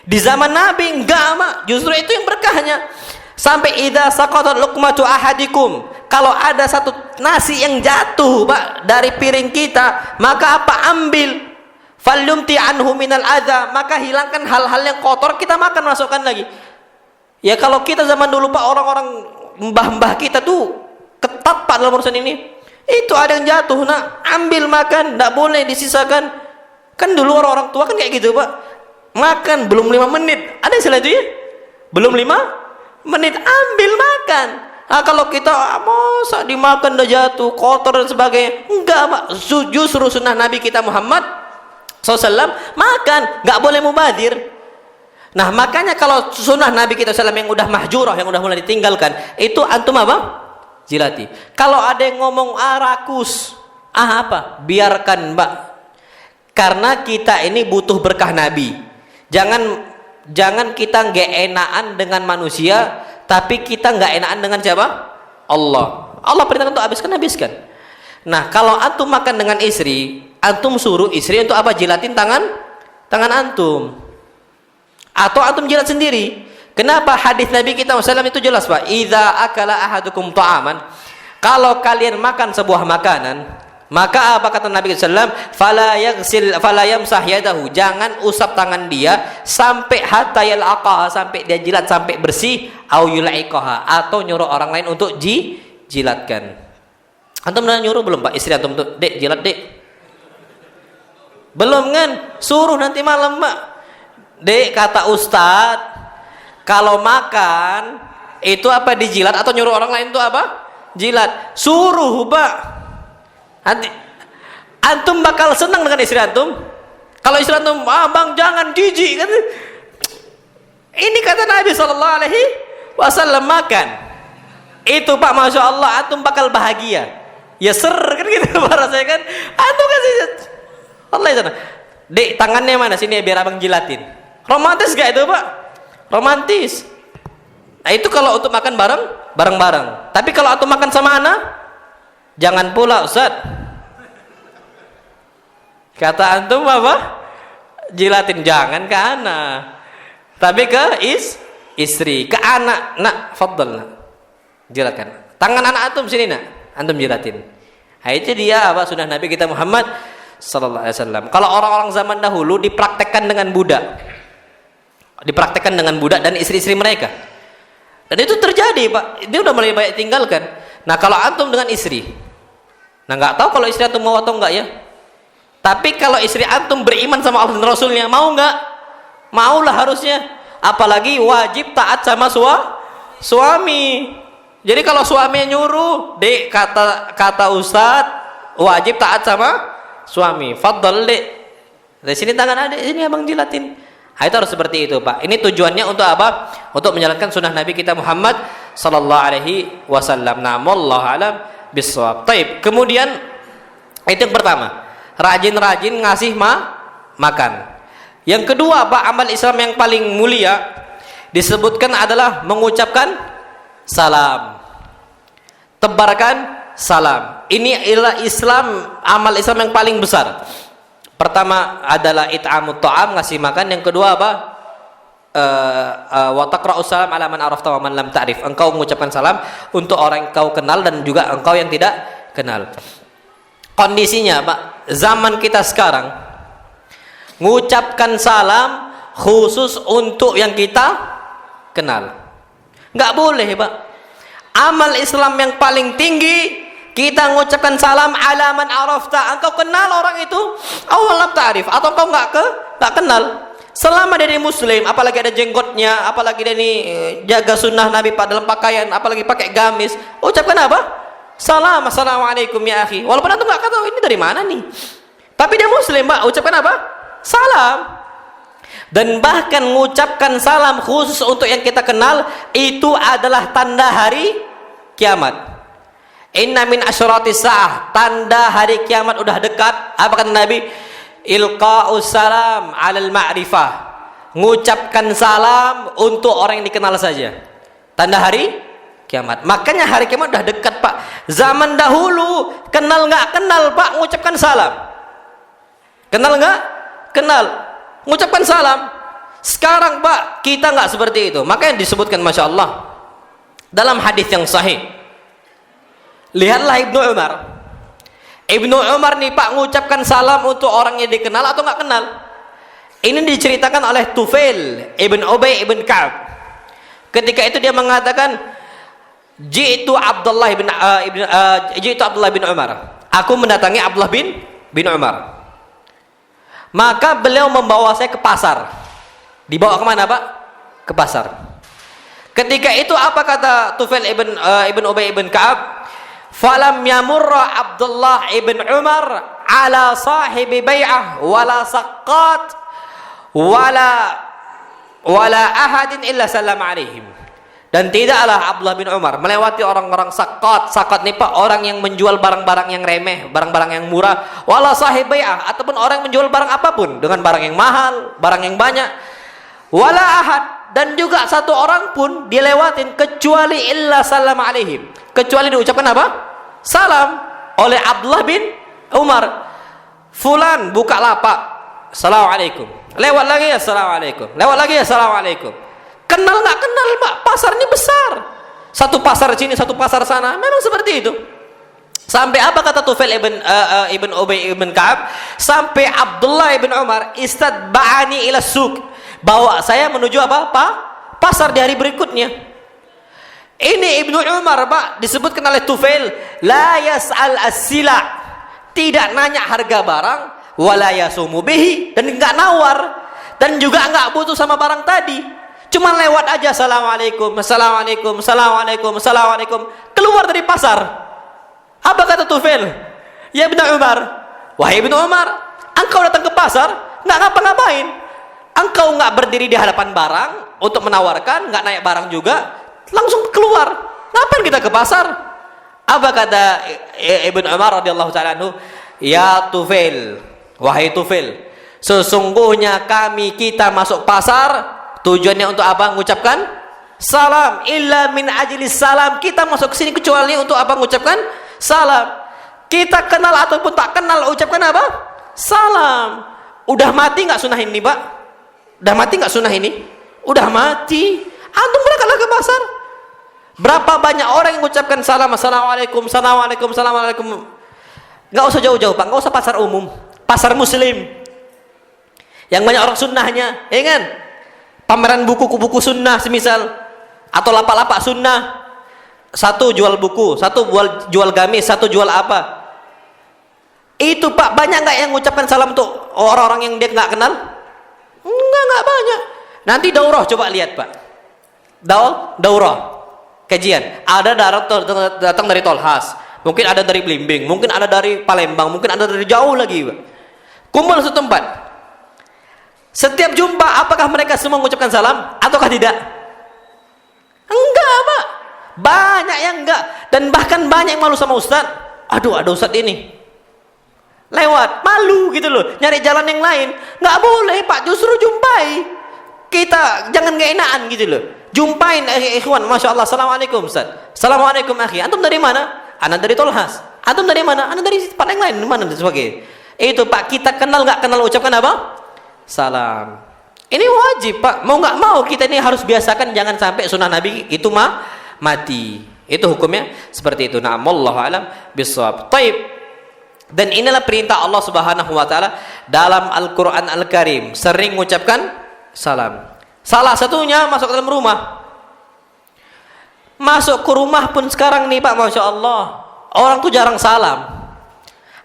Di zaman Nabi enggak, Mak. Justru itu yang berkahnya. Sampai idza saqatat luqmatu ahadikum. Kalau ada satu nasi yang jatuh, Pak, dari piring kita, maka apa? Ambil. Falyumti anhu minal adza. Maka hilangkan hal-hal yang kotor, kita makan, masukkan lagi. Ya kalau kita zaman dulu, Pak, orang-orang mbah-mbah kita tuh ketat, Pak, dalam urusan ini. Itu ada yang jatuh, nak, ambil makan, tidak boleh disisakan. Kan dulu orang-orang tua kan kayak gitu, Pak. Makan belum 5 menit, ada istilah itu ya? Belum 5 menit ambil makan. Nah, kalau kita masa dimakan udah jatuh kotor dan sebagainya, enggak, Pak. Justru sunnah Nabi kita Muhammad SAW makan, nggak boleh mubadir. Nah, makanya kalau sunnah Nabi kita SAW yang udah mahjurah, yang udah mulai ditinggalkan, itu antum apa? Jilati. Kalau ada yang ngomong rakus, apa? Biarkan, Mbak. Karena kita ini butuh berkah Nabi. Jangan kita nggak enakan dengan manusia, tapi kita nggak enakan dengan siapa? Allah. Allah perintahkan untuk habiskan. Nah, kalau antum makan dengan istri, antum suruh istri untuk apa? Jilatin tangan antum. Atau antum jilat sendiri. Kenapa? Hadis Nabi kita SAW itu jelas, Pak. Idza akala ahadukum ta'aman. Kalau kalian makan sebuah makanan, maka apa kata Nabi SAW? Fala yamsah yadahu. Jangan usap tangan dia sampai hatta yalaqaha, sampai dia jilat sampai bersih, au yulaiqaha, atau nyuruh orang lain untuk jilatkan. Antum pernah nyuruh belum, Pak, istri antum tuh, "Dek, jilat, Dek"? Belum kan? Suruh nanti malam, Pak. "Dek, kata Ustadz, kalau makan itu apa dijilat atau nyuruh orang lain itu apa? Jilat." Suruh, Pak. Nanti antum bakal senang dengan istri antum. Kalau istri antum, "Bang, jangan, jijik," kan? Ini kata Nabi SAW, makan. Itu, Pak, Masya Allah, antum bakal bahagia. Ya ser kan gitu rasanya kan. Antum kasih Allah ya sana. "Dek, tangannya mana? Sini biar abang jilatin." Romantis gak itu, Pak? Romantis. Nah, itu kalau untuk makan bareng-bareng. Tapi kalau antum makan sama anak, jangan pula, Ustaz. Kata antum apa? Jilatin, jangan ke anak, tapi ke istri, ke anak. Nak, fadl, nak, jilatkan tangan anak antum, sini, nak, antum jilatin. Nah, itu dia apa? Sunnah Nabi kita Muhammad sallallahu alaihi wasallam. Kalau orang-orang zaman dahulu dipraktekkan dengan budak. Dipraktekkan dengan budak dan istri-istri mereka. Dan itu terjadi, Pak. Ini udah mulai banyak tinggalkan. Nah, kalau antum dengan istri, nah, nggak tahu kalau istri antum mau atau enggak ya. Tapi kalau istri antum beriman sama Allah dan Rasulnya, mau nggak? Maulah harusnya. Apalagi wajib taat sama suami. Jadi kalau suami nyuruh, "Dek, kata Ustadz, wajib taat sama suami." Fadl, Dek. Dari sini tangan adik, sini abang jilatin. Itu harus seperti itu, Pak. Ini tujuannya untuk apa? Untuk menjalankan sunnah Nabi kita Muhammad sallallahu alaihi wasallam. Nah, wallahu alam bissawab. Taib. Kemudian itu yang pertama, rajin-rajin ngasih makan. Yang kedua, Pak, amal Islam yang paling mulia disebutkan adalah mengucapkan salam. Tebarkan salam. Ini adalah amal Islam yang paling besar. Pertama adalah it'amut ta'am, ngasih makan. Yang kedua apa? Wa taqra'us salam ala man arafta wa man lam ta'rif. Engkau mengucapkan salam untuk orang yang kau kenal dan juga engkau yang tidak kenal. Kondisinya, Pak, zaman kita sekarang mengucapkan salam khusus untuk yang kita kenal. Enggak boleh, Pak. Amal Islam yang paling tinggi kita mengucapkan salam ala man arafta, engkau kenal orang itu, awalam ta'rif, atau engkau enggak kenal. Selama dia muslim, apalagi ada jenggotnya, apalagi dia ini jaga sunnah Nabi Pak dalam pakaian, apalagi pakai gamis, ucapkan apa? Salam, assalamualaikum ya akhi. Walaupun antum enggak tahu ini dari mana nih. Tapi dia muslim, Pak, ucapkan apa? Salam. Dan bahkan mengucapkan salam khusus untuk yang kita kenal itu adalah tanda hari kiamat. Inna min asyratis sa'ah, tanda hari kiamat udah dekat. Apa kata Nabi? Ilqa'us salam 'alal ma'rifah. Mengucapkan salam untuk orang yang dikenal saja. Tanda hari kiamat. Makanya hari kiamat udah dekat, Pak. Zaman dahulu kenal nggak kenal, Pak, mengucapkan salam. Kenal nggak? Kenal. Mengucapkan salam. Sekarang, Pak, kita nggak seperti itu. Makanya disebutkan, masya Allah, dalam hadis yang sahih. Lihatlah Ibnu Umar. Ibnu Umar nih, Pak, mengucapkan salam untuk orang yang dikenal atau nggak kenal. Ini diceritakan oleh Tufail ibn Ubay ibn Ka'ab. Ketika itu dia mengatakan, Ji'tu Abdullah bin Umar. Aku mendatangi Abdullah bin Umar. Maka beliau membawa saya ke pasar. Dibawa kemana, Pak? Ke pasar. Ketika itu apa kata Tufail ibn Ubay ibn Ka'ab? Falam yamurra Abdullah ibn Umar ala sahibi bai'ah wala saqqat wala ahadin illa salam alaihim. Dan tidaklah Abdullah bin Umar melewati orang-orang saqqat. Saqqat ini, Pak, orang yang menjual barang-barang yang remeh, barang-barang yang murah, wala sahib bai'ah, ataupun orang yang menjual barang apapun dengan barang yang mahal, barang yang banyak, wala ahad, dan juga satu orang pun dilewatin kecuali illa salam alaihim, kecuali diucapkan apa? Salam oleh Abdullah bin Umar. Fulan buka lapak, assalamualaikum. Lewat lagi, assalamualaikum. Lewat lagi, assalamualaikum. Kenal nggak kenal, Pak? Pasar ini besar. Satu pasar sini, satu pasar sana. Memang seperti itu. Sampai apa kata Tufail ibn Ubay ibn Ka'ab? Sampai Abdullah ibn Umar istadba'ani ila suq. Bawa saya menuju apa? Pak? Pasar di hari berikutnya. Ini Ibnu Umar, Pak, disebutkan oleh Tufail, la yas'al as-sila, tidak nanya harga barang, wala yasumu bihi, dan enggak nawar, dan juga enggak butuh sama barang tadi. Cuma lewat aja, assalamualaikum, assalamualaikum, assalamualaikum, assalamualaikum, keluar dari pasar. Apa kata Tufail? Ya Ibnu Umar, wahai Ibnu Umar, engkau datang ke pasar enggak ngapa-ngapain. Engkau enggak berdiri di hadapan barang untuk menawarkan, enggak naik barang juga, langsung keluar. Ngapain kita ke pasar? Apa kata Ibnu Umar radhiyallahu ta'ala anhu? Ya Tufail, wahai Tufail, sesungguhnya kita masuk pasar tujuannya untuk apa? Mengucapkan salam. Illa min ajlis salam. Kita masuk ke sini kecuali untuk apa? Mengucapkan salam. Kita kenal ataupun tak kenal, ucapkan apa? Salam. Udah mati nggak sunnah ini, Pak? Udah mati nggak sunnah ini? Udah mati. Antum berangkatlah ke pasar. Berapa banyak orang yang mengucapkan salam, assalamualaikum, assalamualaikum, assalamualaikum. Nggak usah jauh-jauh, Pak. Nggak usah pasar umum, pasar muslim yang banyak orang sunnahnya, ya kan? Pameran buku-buku sunnah semisal, atau lapak-lapak sunnah. Satu jual buku, satu jual gamis, satu jual apa. Itu, Pak, banyak nggak yang mengucapkan salam untuk orang-orang yang dia nggak kenal? Nggak banyak. Nanti daurah, coba lihat, Pak. Daurah kajian, ada datang dari Tolhas, mungkin ada dari Blimbing, mungkin ada dari Palembang, mungkin ada dari jauh lagi, Pak. Kumpul satu tempat. Setiap jumpa apakah mereka semua mengucapkan salam ataukah tidak? Enggak, Pak. Banyak yang enggak, dan bahkan banyak yang malu sama ustaz. Aduh, ada ustaz ini lewat, malu gitu loh, nyari jalan yang lain. Enggak boleh, Pak, justru jumpai. Kita jangan gak enakan gitu loh. Jumpain ikhwan, Masya Allah, Assalamualaikum Ustaz. Assalamualaikum akhi. Antum dari mana? Anak dari Tolhas. Antum dari mana? Anak dari tempat yang lain. Mana dan sebagainya. Itu Pak, kita kenal gak kenal ucapkan apa? Salam. Ini wajib Pak. Mau gak mau kita ini harus biasakan, jangan sampai sunnah Nabi itu mati. Itu hukumnya seperti itu. Na'am, wallahu alam bissawab. Taib. Dan inilah perintah Allah Subhanahu wa taala dalam Al-Qur'an Al-Karim, sering mengucapkan salam. Salah satunya masuk ke dalam rumah. Masuk ke rumah pun sekarang nih Pak, Masya Allah, orang tuh jarang salam.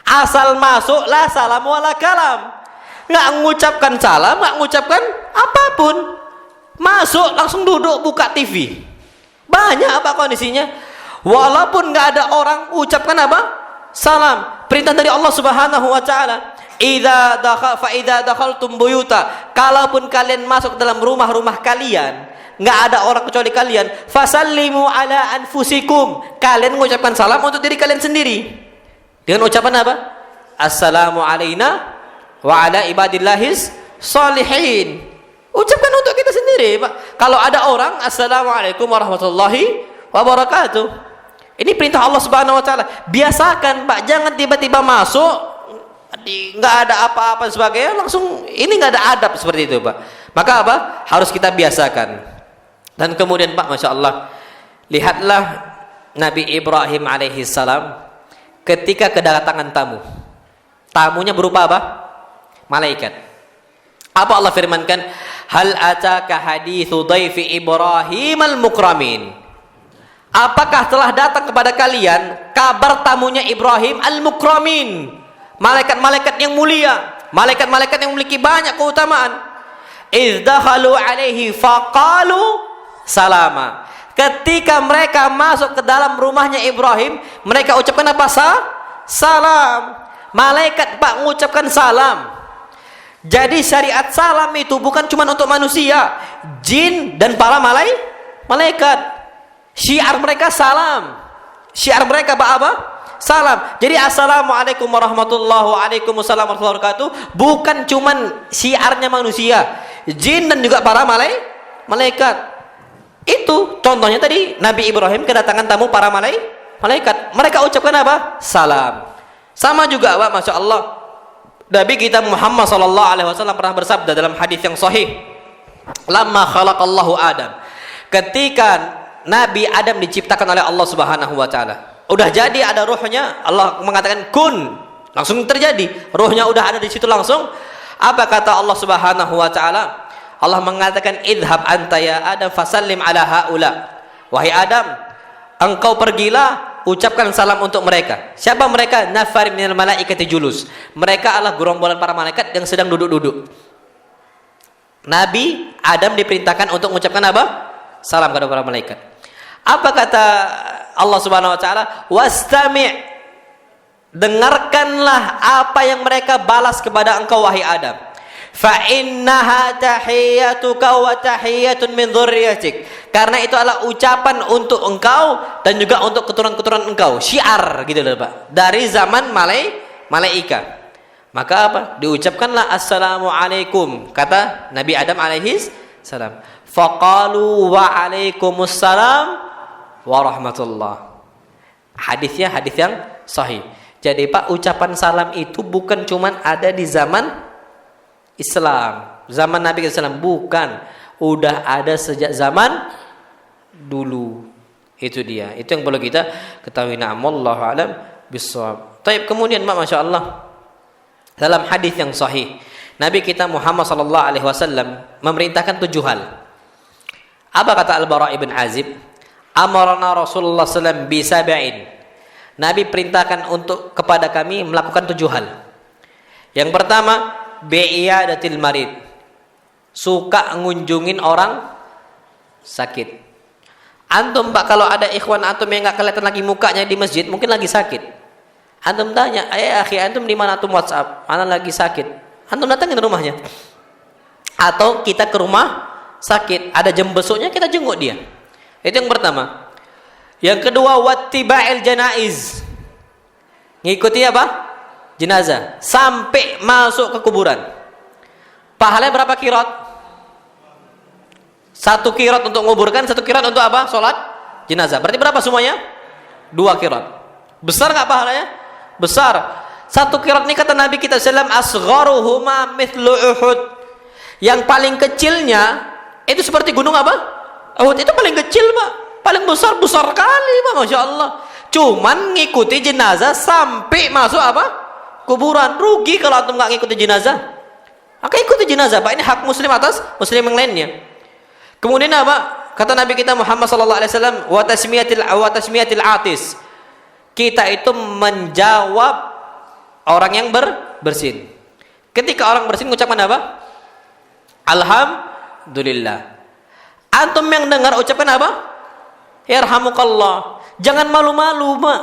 Asal masuk la salam wala kalam. Nggak mengucapkan salam, nggak mengucapkan apapun. Masuk langsung duduk buka TV. Banyak apa kondisinya? Walaupun nggak ada orang, ucapkan apa? Salam. Perintah dari Allah Subhanahu wa taala. Idza dakhaltum buyuta, kalaupun kalian masuk dalam rumah-rumah kalian, nggak ada orang kecuali kalian, fasallimu ala anfusikum, kalian mengucapkan salam untuk diri kalian sendiri dengan ucapan apa? Assalamu alaina wa ala ibadillahis salihin. Ucapkan untuk kita sendiri, Pak. Kalau ada orang, assalamualaikum warahmatullahi wabarakatuh. Ini perintah Allah Subhanahu wa taala. Biasakan, Pak, jangan tiba-tiba masuk nggak ada apa-apa sebagainya langsung, ini nggak ada adab seperti itu Pak. Maka apa? Harus kita biasakan. Dan kemudian Pak, Masya Allah, lihatlah Nabi Ibrahim alaihissalam ketika kedatangan tamu. Tamunya berupa apa? Malaikat. Apa Allah firmankan? Hal ataka hadithu dhaifi Ibrahim al-mukramin. Apakah telah datang kepada kalian kabar tamunya Ibrahim al-mukramin? Malaikat-malaikat yang mulia, malaikat-malaikat yang memiliki banyak keutamaan. Izdakhalu alaihi faqalu salama. Ketika mereka masuk ke dalam rumahnya Ibrahim, mereka ucapkan apa? Salam. Malaikat Pak mengucapkan salam. Jadi syariat salam itu bukan cuma untuk manusia, jin dan para malaikat. Syiar mereka salam. Syiar mereka apa? Salam. Jadi assalamualaikum warahmatullahi wabarakatuh bukan cuman syiarnya manusia, jin dan juga para malaikat. Itu contohnya tadi Nabi Ibrahim kedatangan tamu para malaikat. Mereka ucapkan apa? Salam. Sama juga Pak, Masya Allah, Nabi kita Muhammad SAW pernah bersabda dalam hadis yang sahih, lamma khalaqallahu Adam, ketika Nabi Adam diciptakan oleh Allah Subhanahu wa taala, udah jadi ada ruhnya, Allah mengatakan kun, langsung terjadi, ruhnya udah ada di situ langsung. Apa kata Allah Subhanahu wa taala? Allah mengatakan idhab anta ya Adam fasallim ala haula. Wahai Adam, engkau pergilah, ucapkan salam untuk mereka. Siapa mereka? Nafar minal malaikati julus. Mereka adalah gerombolan para malaikat yang sedang duduk-duduk. Nabi Adam diperintahkan untuk mengucapkan apa? Salam kepada para malaikat. Apa kata Allah Subhanahu wa taala? Wastami', dengarkanlah apa yang mereka balas kepada engkau wahai Adam. Fa innaha tahiyyatuka wa tahiyyatun min dzurriyyatik. Karena itu adalah ucapan untuk engkau dan juga untuk keturunan-keturunan engkau. Syiar gitu loh Pak. Dari zaman malaikat. Maka apa? Diucapkanlah assalamualaikum, kata Nabi Adam alaihis salam. Faqalu wa alaikumussalam warahmatullah. Hadisnya hadis yang sahih. Jadi Pak, ucapan salam itu bukan cuman ada di zaman Islam, zaman Nabi SAW, bukan, udah ada sejak zaman dulu. Itu dia, itu yang perlu kita ketahui. Na'amallahu alam bissawab. Taib. Kemudian Pak, Masya Allah, dalam hadis yang sahih, Nabi kita Muhammad SAW memerintahkan 7 hal. Apa kata Al-Bara' ibn Azib? Amarana Rasulullah SAW bisab'in. Nabi perintahkan untuk kepada kami melakukan 7 hal. Yang pertama, bi'iyadatil marid, suka ngunjungin orang sakit. Antum Pak, kalau ada ikhwan antum yang nggak kelihatan lagi mukanya di masjid, mungkin lagi sakit. Antum tanya, akhi antum di mana? Antum WhatsApp, ana lagi sakit. Antum datangin rumahnya. Atau kita ke rumah sakit, ada jam besoknya kita jenguk dia. Itu yang pertama. Yang kedua, wattiba'il janaiz. Ngikuti apa? Jenazah sampai masuk ke kuburan. Pahalanya berapa kirat? 1 kirat untuk menguburkan, 1 kirat untuk apa? Salat jenazah. Berarti berapa semuanya? 2 kirat. Besar enggak pahalanya? Besar. 1 kirat ini kata Nabi kita sallam, asgharuhuma mithlu Uhud. Yang paling kecilnya itu seperti gunung apa? Uhud. Itu paling kecil, Pak. Paling besar kali, Pak. Masya Allah. Cuman ngikuti jenazah sampai masuk apa? Kuburan. Rugi kalau antum nggak ngikuti jenazah. Maka ikuti jenazah, Pak. Ini hak muslim atas muslim yang lainnya. Kemudian apa? Kata Nabi kita Muhammad sallallahu alaihi wasallam, wa tasmiyatil atis. Kita itu menjawab orang yang bersin. Ketika orang bersin mengucapkan apa? Alhamdulillah. Antum yang dengar ucapkan apa? Yarhamukallah. Jangan malu-malu, Pak.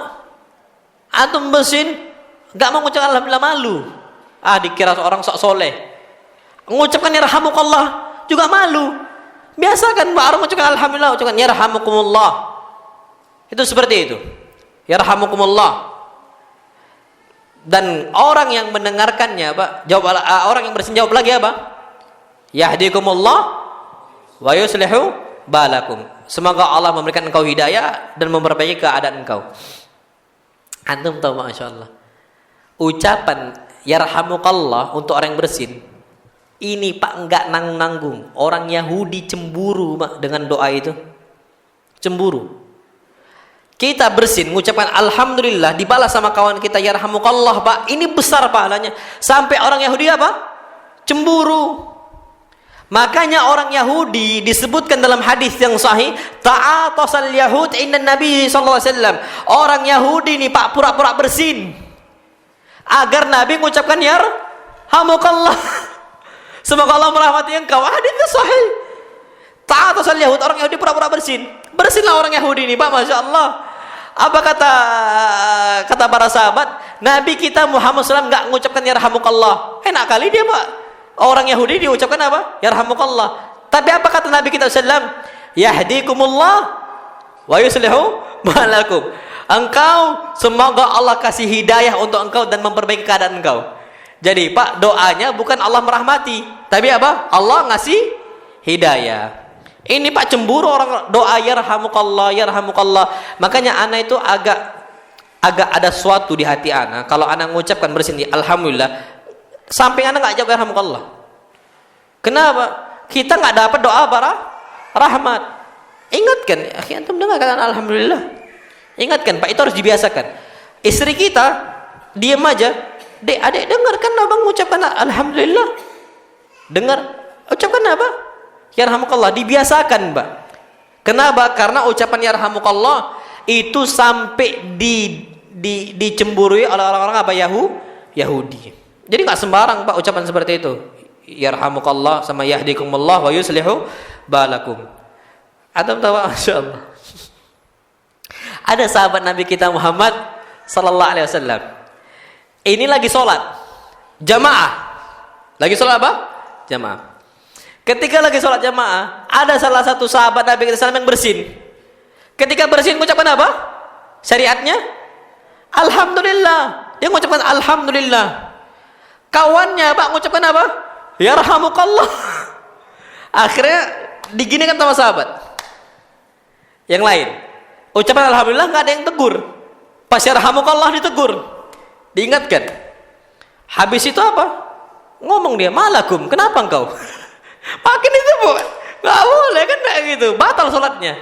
Antum bersin enggak mau mengucapkan alhamdulillah, malu. Dikira orang sok soleh. Mengucapkan yarhamukallah juga malu. Biasakan Pak, orang mengucapkan alhamdulillah, ucapkan yarhamukumullah. Itu seperti itu. Yarhamukumullah. Dan orang yang mendengarkannya, Pak, orang yang bersin jawab lagi apa? Yahdikumullah wa yuslihu balakum. Semoga Allah memberikan engkau hidayah dan memperbaiki keadaan engkau. Antum tahu, Masya Allah, ucapan yarhamukallah untuk orang yang bersin ini, Pak, enggak nanggung. Orang Yahudi cemburu, Pak, dengan doa itu. Cemburu. Kita bersin mengucapkan alhamdulillah, dibalas sama kawan kita yarhamukallah, Pak. Ini besar pahalanya. Sampai orang Yahudi apa? Cemburu. Makanya orang Yahudi disebutkan dalam hadis yang sahih, ta'atasal yahud inna Nabi sallallahu alaihi wasallam. Orang Yahudi ini, Pak, pura-pura bersin agar Nabi mengucapkan yarhamukallah. Semoga Allah merahmati engkau. Hadisnya sahih. Ta'atasal yahud, orang Yahudi pura-pura bersin. Bersinlah orang Yahudi ini, Pak, Masya Allah. Apa kata para sahabat? Nabi kita Muhammad SAW enggak mengucapkan yarhamukallah. Enak kali dia, Pak. Orang Yahudi diucapkan apa? Yarhamukallah. Tapi apa kata Nabi kita SAW? Yahdikumullah wa yuslihu balakum. Engkau, semoga Allah kasih hidayah untuk engkau dan memperbaiki keadaan engkau. Jadi, Pak, doanya bukan Allah merahmati, tapi apa? Allah ngasih hidayah. Ini, Pak, cemburu orang doa yarhamukallah, yarhamukallah. Makanya ana itu agak ada sesuatu di hati ana kalau ana mengucapkan bersin alhamdulillah sampai ana enggak jawab yarhamukallah. Kenapa? Kita enggak dapat doa para rahmat. Ingatkan, akhi, antum dengar kata alhamdulillah. Ingatkan, Pak, itu harus dibiasakan. Istri kita diam aja. Dek, adik, dengar kan abang mengucapkan alhamdulillah. Dengar, ucapkan apa? Yarhamukallah, dibiasakan, Mbak. Kenapa? Karena ucapan yarhamukallah itu sampai dicemburui oleh orang-orang apa? Yahudi. Jadi nggak sembarang, Pak, ucapan seperti itu. Yarhamukallah sama yahdikumullah wa yuslihu balakum. Atau tahu, Masya Allah. Ada sahabat Nabi kita Muhammad sallallahu alaihi wasallam. Ini lagi sholat jamaah. Lagi sholat apa? Jamaah. Ketika lagi sholat jamaah, ada salah satu sahabat Nabi kita SAW yang bersin. Ketika bersin mengucapkan apa? Syariatnya alhamdulillah. Dia mengucapkan alhamdulillah. Kawannya, Pak, mengucapkan apa? Yarhamukallah. Akhirnya diginikan sama sahabat yang lain. Ucapan alhamdulillah nggak ada yang tegur. Pas yarhamukallah ditegur, diingatkan. Habis itu apa? Ngomong dia, malakum, kenapa engkau? Makin itu, Bu. Nggak boleh kan kayak gitu, batal sholatnya.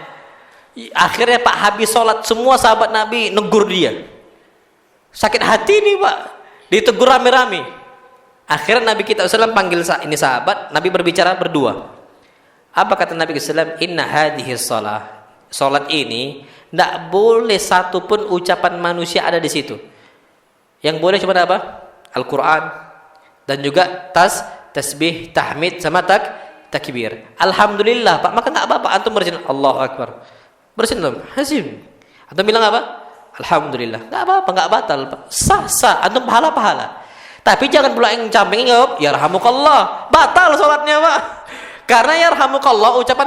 Akhirnya, Pak, habis sholat semua sahabat Nabi negur dia. Sakit hati nih, Pak, ditegur rame-rame. Akhirnya Nabi kita SAW panggil ini sahabat, Nabi berbicara berdua. Apa kata Nabi SAW? Inna hadhihi shalah. Sholat ini tidak boleh satupun ucapan manusia ada di situ. Yang boleh cuma apa? Al-Quran dan juga tasbih, tahmid sama takbir. Alhamdulillah, Pak. Maka nggak apa-apa antum bersin Allahu Akbar. Bersin belum? Hasim. Antum bilang apa? Alhamdulillah. Nggak apa-apa, nggak batal, Pak. Sah, antum pahala-pahala. Tapi jangan pula yang camping jawab yarhamukallah. Batal salatnya, Pak. Karena yarhamukallah ucapan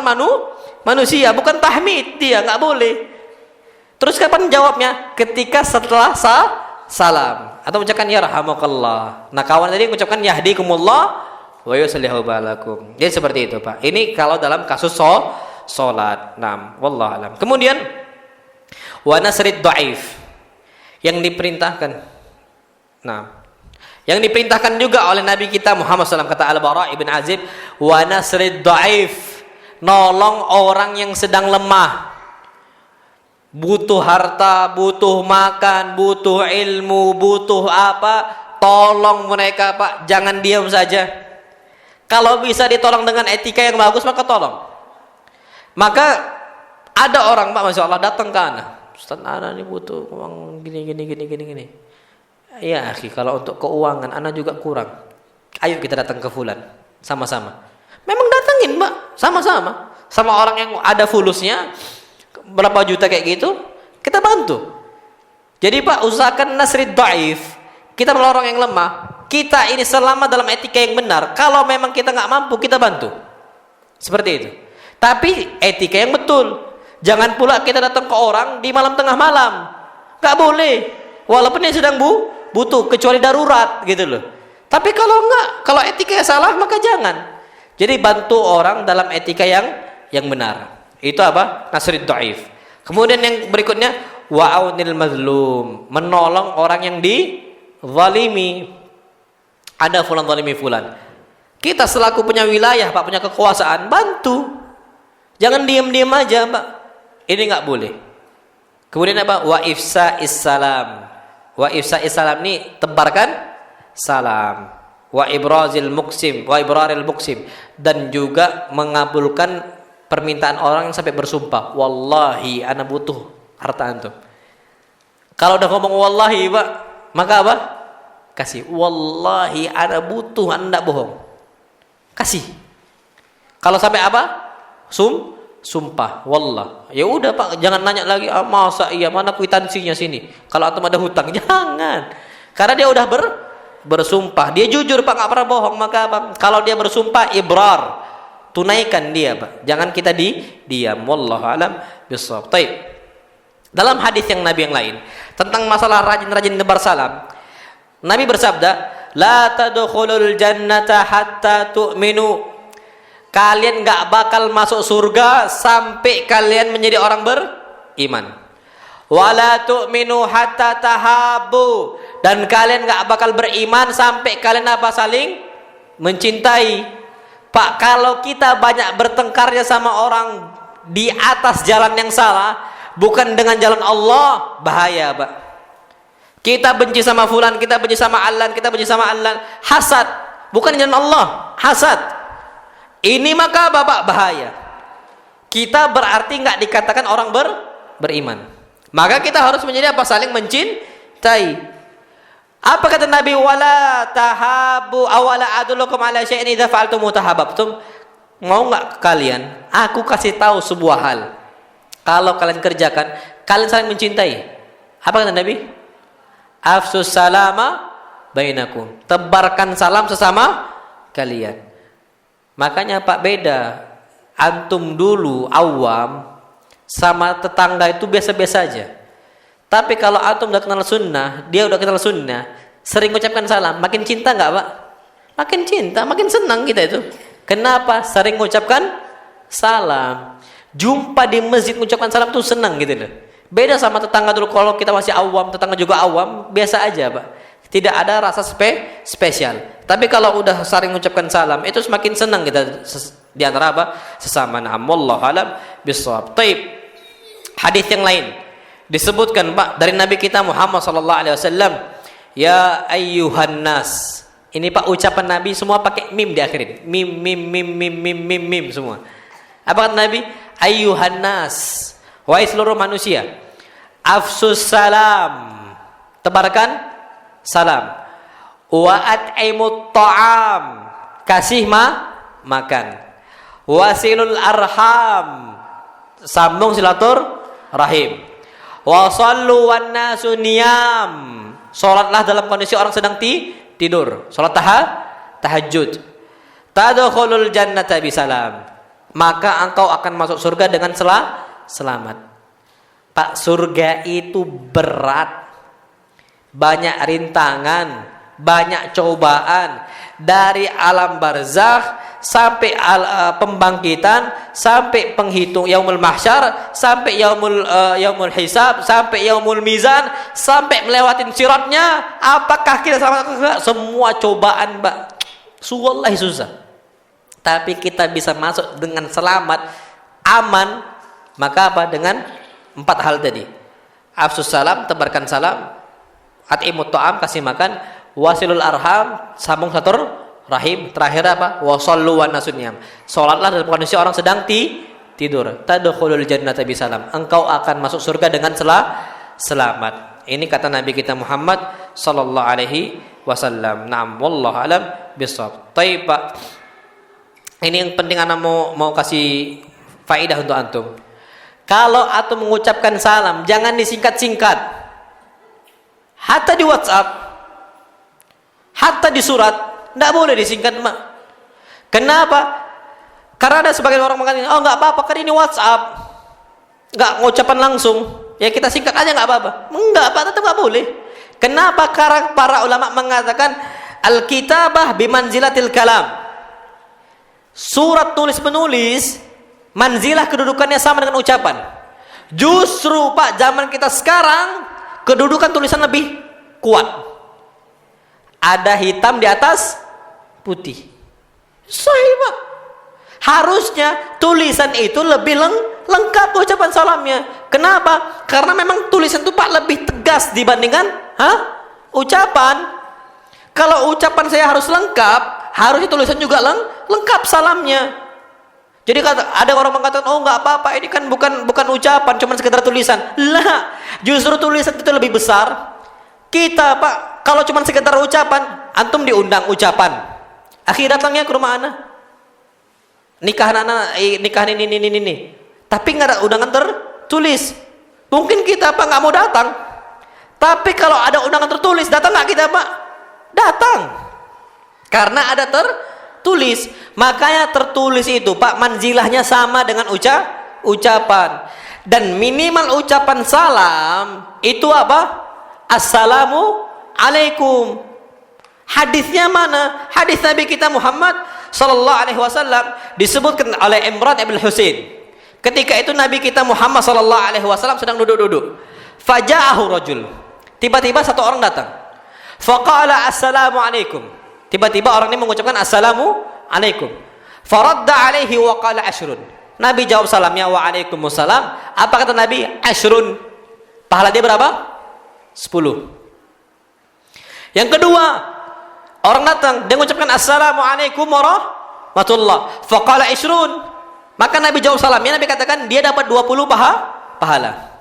manusia, bukan tahmid, dia nggak boleh. Terus kapan jawabnya? Ketika setelah salam atau ucapkan yarhamukallah. Nah, kawan tadi mengucapkan yahdikumullah wa yuslihu balakum. Jadi seperti itu, Pak. Ini kalau dalam kasus salat. Naam, wallahu alam. Kemudian wa nasrid dhaif yang diperintahkan. Nah, yang diperintahkan juga oleh Nabi kita Muhammad SAW, kata Al-Bara ibn Azib, wa nasrid dhaif, nolong orang yang sedang lemah, butuh harta, butuh makan, butuh ilmu, butuh apa, tolong mereka, Pak. Jangan diam saja. Kalau bisa ditolong dengan etika yang bagus, maka tolong. Maka ada orang, Pak, Masya Allah, datang ke ana, Ustaz, ana ini butuh uang gini. Ya, akhi, kalau untuk keuangan ana juga kurang. Ayo kita datang ke fulan sama-sama. Memang datangin, Mbak, sama-sama. Sama orang yang ada fulusnya berapa juta kayak gitu, kita bantu. Jadi, Pak, usahakan nasrid dhaif. Kita menolong orang yang lemah. Kita ini selama dalam etika yang benar. Kalau memang kita nggak mampu, kita bantu. Seperti itu. Tapi etika yang betul. Jangan pula kita datang ke orang di malam tengah malam. Nggak boleh. Walaupun dia sedang butuh, kecuali darurat gitu loh. Tapi kalau enggak, kalau etika salah, maka jangan. Jadi bantu orang dalam etika yang benar. Itu apa? Nasrid dhaif. Kemudian yang berikutnya wa'aunil mazlum, menolong orang yang dizalimi. Ada fulan zalimi fulan. Kita selaku punya wilayah, Pak, punya kekuasaan, bantu. Jangan diam-diam aja, Pak. Ini enggak boleh. Kemudian apa? Wa ifsa'is salam. Wa ifsa'is salam ini tebarkan salam. Wa ibraril muksim, dan juga mengabulkan permintaan orang yang sampai bersumpah, wallahi ana butuh harta antum. Kalau udah ngomong wallahi, Pak, maka apa? Kasih. Wallahi ana butuh, anda bohong. Kasih. Kalau sampai apa? Sumpah, wallah. Ya udah, Pak, jangan nanya lagi, masa iya, mana kwitansinya sini? Kalau antum ada hutang, jangan. Karena dia udah bersumpah, dia jujur, Pak, nggak pernah bohong, maka apa? Kalau dia bersumpah, ibrar, tunaikan dia, Pak. Jangan kita diam. Wallahu alam bissawab. Baik. Dalam hadis yang Nabi yang lain tentang masalah rajin-rajin nebar salam, Nabi bersabda, la tadkhulul jannata hatta tu'minu. Kalian gak bakal masuk surga sampai kalian menjadi orang beriman. Wala tu'minu hatta tahabu. Dan kalian gak bakal beriman sampai kalian apa? Saling mencintai. Pak, kalau kita banyak bertengkarnya sama orang di atas jalan yang salah, bukan dengan jalan Allah, bahaya, Pak. Kita benci sama fulan, kita benci sama Allan, kita benci sama Allan, hasad, bukan jalan Allah, hasad. Ini maka Bapak bahaya. Kita berarti nggak dikatakan orang beriman. Maka kita harus menjadi apa? Saling mencintai. Apa kata Nabi? Wala tahabu awala adullukum ala syai'in idza fa'altum tahabbtum. Mau nggak kalian? Aku kasih tahu sebuah hal. Kalau kalian kerjakan, kalian saling mencintai. Apa kata Nabi? Afsus salama bainakum. Tebarkan salam sesama kalian. Makanya, Pak, beda. Antum dulu awam sama tetangga itu biasa-biasa aja. Tapi kalau antum udah kenal sunnah, dia udah kenal sunnah, sering mengucapkan salam, makin cinta nggak, Pak? Makin cinta, makin senang kita itu. Kenapa? Sering mengucapkan salam. Jumpa di masjid mengucapkan salam tuh senang gitu loh. Beda sama tetangga dulu. Kalau kita masih awam, tetangga juga awam, biasa aja, Pak. Tidak ada rasa spesial. Tapi kalau udah sering mengucapkan salam, itu semakin senang kita di antara apa? Sesama. Na'am, wallahu alam bissawab. Taib. Hadis yang lain disebutkan, Pak, dari Nabi kita Muhammad sallallahu alaihi wasallam, ya ayyuhan nas. Ini, Pak, ucapan Nabi semua pakai mim di akhirin. Mim semua. Apa kata Nabi? Ayyuhan nas. Wahai seluruh manusia, afsus salam. Tebarkan salam. Wa at'imut ta'am. Kasih makan. Wasilul arham. Sambung silaturahim. Wa sallu wan nasu niyam. Salatlah dalam kondisi orang sedang tidur, salat tahajud. Tadkhulul jannata bisalam. Maka engkau akan masuk surga dengan selamat. Pak, surga itu berat. Banyak rintangan, banyak cobaan, dari alam barzakh sampai pembangkitan, sampai penghitung yaumul mahsyar, sampai yaumul hisab, sampai yaumul mizan, sampai melewatin siratnya. Apakah kita selamat? Semua cobaan, Mbak, wallahi susah. Tapi kita bisa masuk dengan selamat, aman. Maka apa? Dengan 4 hal tadi. Afsus salam, tebarkan salam. At'imut ta'am, kasih makan. Wasilul arham, sambung satur rahim. Terakhir apa? Wasallu wan nasunyam. Salatlah dalam kondisi orang sedang tidur. Tadkhulul jannata bisalam. Engkau akan masuk surga dengan selamat. Ini kata Nabi kita Muhammad sallallahu alaihi wasallam. Naam, wallahu alam bissawab. Baik, Pak. Ini yang penting ana mau kasih faedah untuk antum. Kalau antum mengucapkan salam, jangan disingkat-singkat. Hatta di WhatsApp, hatta di surat, tidak boleh disingkat, Mak. Kenapa? Karena ada sebagian orang mengatakan, oh nggak apa-apa, kan ini WhatsApp, nggak ngucapan langsung, ya kita singkat aja nggak apa-apa. Enggak, Pak, tetap nggak boleh. Kenapa? Karena para ulama mengatakan al-kitabah bimanzilatil kalam. Surat tulis menulis, manzilah kedudukannya sama dengan ucapan. Justru, Pak, zaman kita sekarang kedudukan tulisan lebih kuat. Ada hitam di atas putih. Sahih, Pak. Harusnya tulisan itu lebih lengkap ucapan salamnya. Kenapa? Karena memang tulisan itu, Pak, lebih tegas dibandingkan ucapan. Kalau ucapan saya harus lengkap, harusnya tulisan juga lengkap salamnya. Jadi ada orang mengatakan, oh nggak apa-apa, ini kan bukan ucapan, cuma sekedar tulisan. Lah, justru tulisan itu lebih besar. Kita, Pak, kalau cuma sekedar ucapan, antum diundang ucapan. Akhir datangnya ke rumah anak. Nikahan ini. Tapi nggak ada undangan tertulis. Mungkin kita, Pak, nggak mau datang. Tapi kalau ada undangan tertulis, datang nggak kita, Pak? Datang. Karena ada tertulis. Makanya tertulis itu, Pak, manzilahnya sama dengan ucapan. Dan minimal ucapan salam itu apa? Assalamu alaikum. Hadisnya mana? Hadis Nabi kita Muhammad sallallahu alaihi wasallam disebutkan oleh Imran ibn Husain. Ketika itu Nabi kita Muhammad sallallahu alaihi wasallam sedang duduk-duduk. Faja'ahu rajul. Tiba-tiba satu orang datang. Faqala assalamu alaikum. Tiba-tiba orang ini mengucapkan assalamu alaikum. Faradda alaihi wa qala ashrun. Nabi jawab salamnya wa alaikumussalam. Apa kata Nabi? Ashrun. Pahala dia berapa? 10. Yang kedua, orang datang, dia mengucapkan assalamu alaikum warahmatullah. Faqala ashrun. Maka Nabi jawab salamnya, Nabi katakan dia dapat 20 pahala.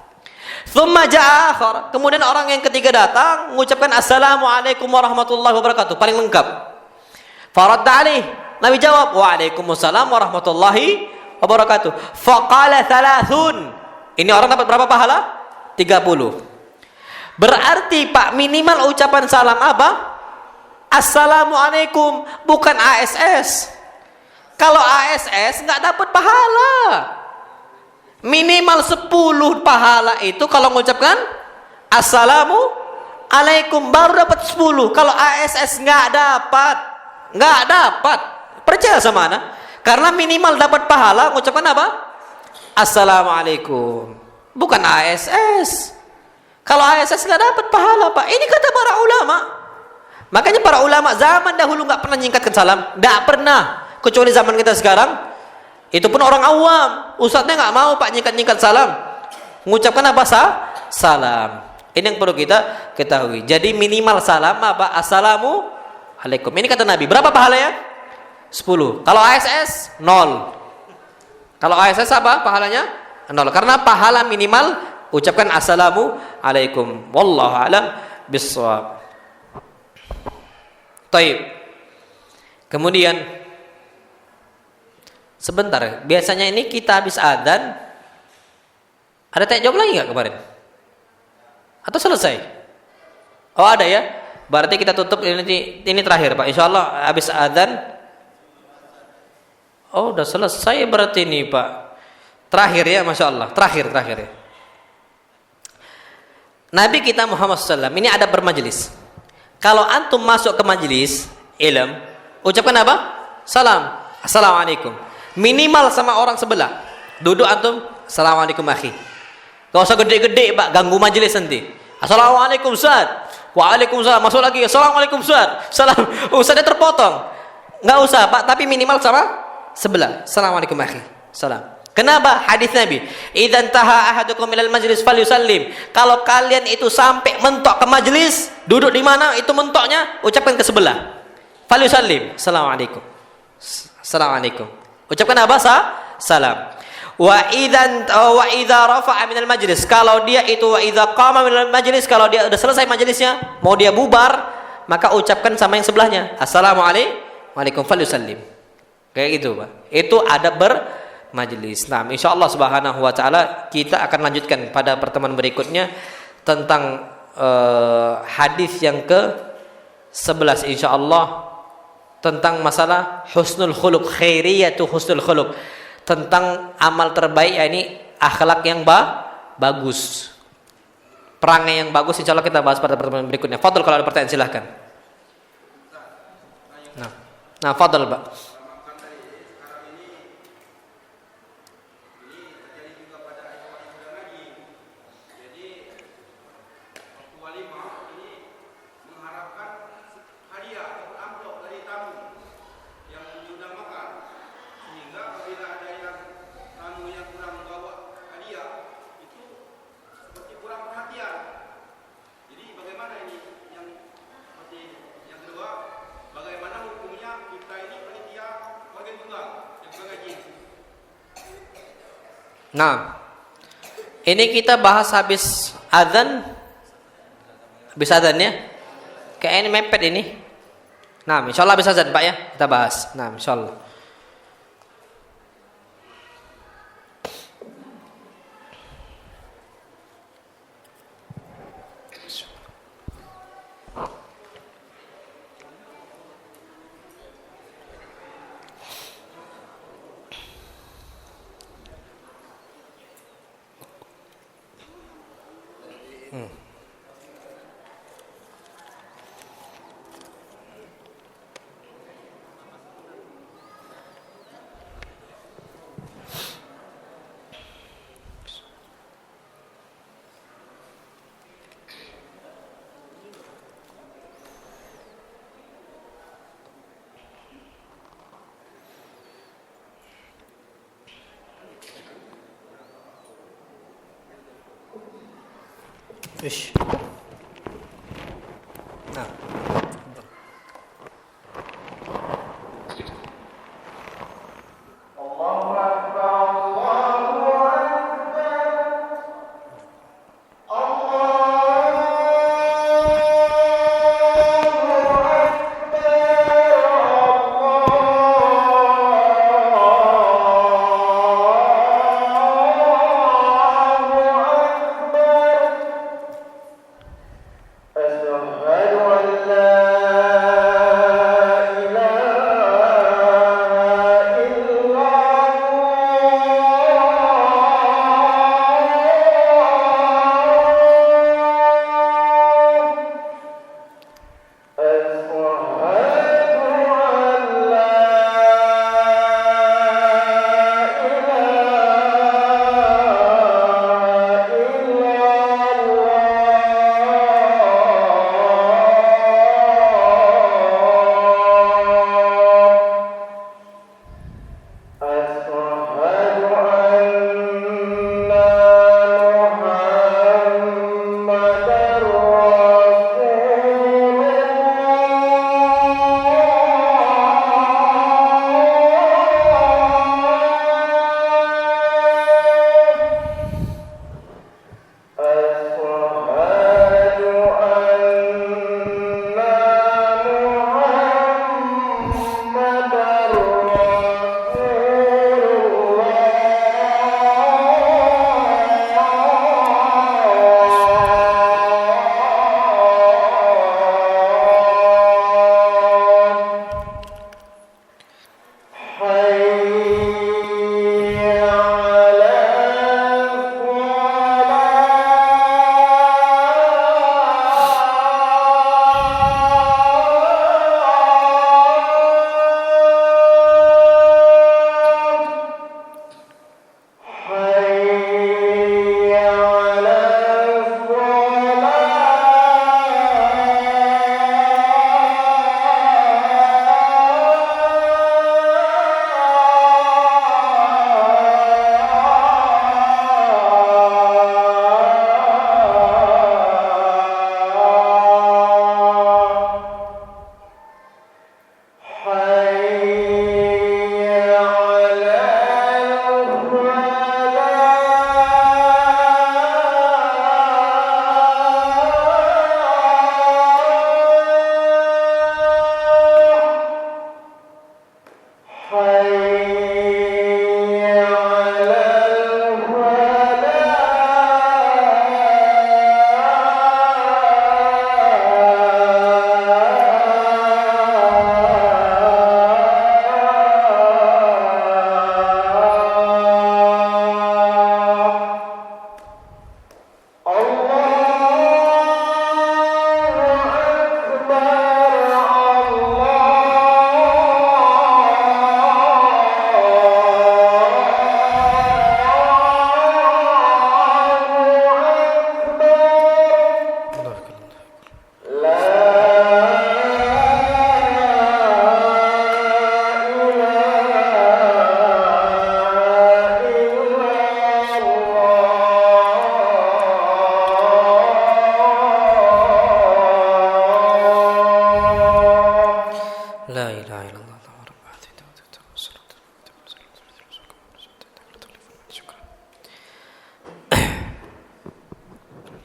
Thumma ja'a akhar. Kemudian orang yang ketiga datang mengucapkan assalamu alaikum warahmatullahi wabarakatuh, paling lengkap. Faradda alaih. Nabi jawab waalaikumsalam warahmatullahi wabarakatuh. Faqala 30. Ini orang dapat berapa pahala? 30. Berarti, Pak, minimal ucapan salam apa? Assalamualaikum, bukan ASS. Kalau ASS nggak dapat pahala. Minimal 10 pahala itu kalau mengucapkan assalamu alaikum baru dapat 10. Kalau ASS nggak dapat. Percaya sama anak? Karena minimal dapat pahala mengucapkan apa? Assalamualaikum. Bukan ASS. Kalau ASS nggak dapat pahala, Pak. Ini kata para ulama. Makanya para ulama zaman dahulu nggak pernah nyingkatkan salam, nggak pernah. Kecuali zaman kita sekarang, itu pun orang awam. Ustadznya nggak mau, Pak, nyingkat-nyingkat salam. Mengucapkan apa? Salam. Ini yang perlu kita ketahui. Jadi minimal salam apa? Assalamu alaikum. Ini kata Nabi. Berapa pahalanya? 10. Kalau ASS 0. Kalau ASS apa pahalanya? 0. Karena pahala minimal ucapkan assalamu alaikum. Wallahu a'lam bissawab. Taib. Kemudian sebentar, biasanya ini kita habis adzan ada tanya jawab lagi nggak kemarin? Atau selesai? Oh, ada ya. Berarti kita tutup ini terakhir Pak. Insyaallah habis adzan. Oh, udah selesai berarti ini Pak. Terakhir ya, Masya Allah. Terakhir ya. Nabi kita Muhammad SAW ini ada bermajelis. Kalau antum masuk ke majelis ilm, ucapkan apa? Salam. Assalamualaikum. Minimal sama orang sebelah. Duduk antum, Assalamualaikum akhi. Gak usah gede-gede Pak, ganggu majelis nanti. Assalamualaikum Ustaz. Waalaikumsalam. Masuk lagi. Assalamualaikum Ustaz. Salam. Ustaznya terpotong. Nggak usah Pak, tapi minimal sama sebelah. Assalamualaikum akhi. Salam. Kenapa? Hadis Nabi. Idzan taha ahadukum ilal majlis falyusallim. Kalau kalian itu sampai mentok ke majelis, duduk di mana itu mentoknya, ucapkan ke sebelah. Falyusallim. Assalamualaikum. Assalamualaikum. Ucapkan apa? Salam. Wa idza rafa'a minal majlis, kalau dia itu wa idza qama minal majlis, kalau dia sudah selesai majelisnya mau dia bubar, maka ucapkan sama yang sebelahnya assalamualaikum falyusallim. Kayak gitu Pak. Itu adab bermajelis. Nah, insyaallah subhanahu wa taala kita akan lanjutkan pada pertemuan berikutnya tentang hadis yang ke-11 insyaallah, tentang masalah husnul khuluq, khairiyatu husnul khuluq, tentang amal terbaik, yakni akhlak yang bagus, perangai yang bagus. Insyaallah kita bahas pada pertemuan berikutnya. Fadhil, kalau ada pertanyaan silahkan. Nah, fadhil Pak. Nah, ini kita bahas habis adzan ya. Kayak ini mepet ini. Nah, insyaallah habis adzan Pak ya, kita bahas. Nah, insyaallah. Ish. Nah.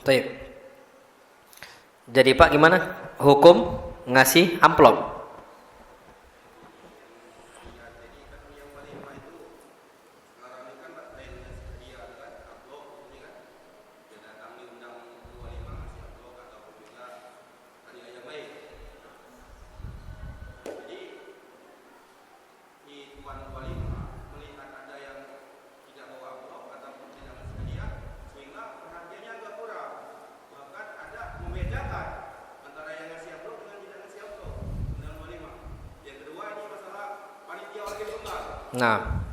Baik. Jadi Pak gimana hukum ngasih amplop? Nah,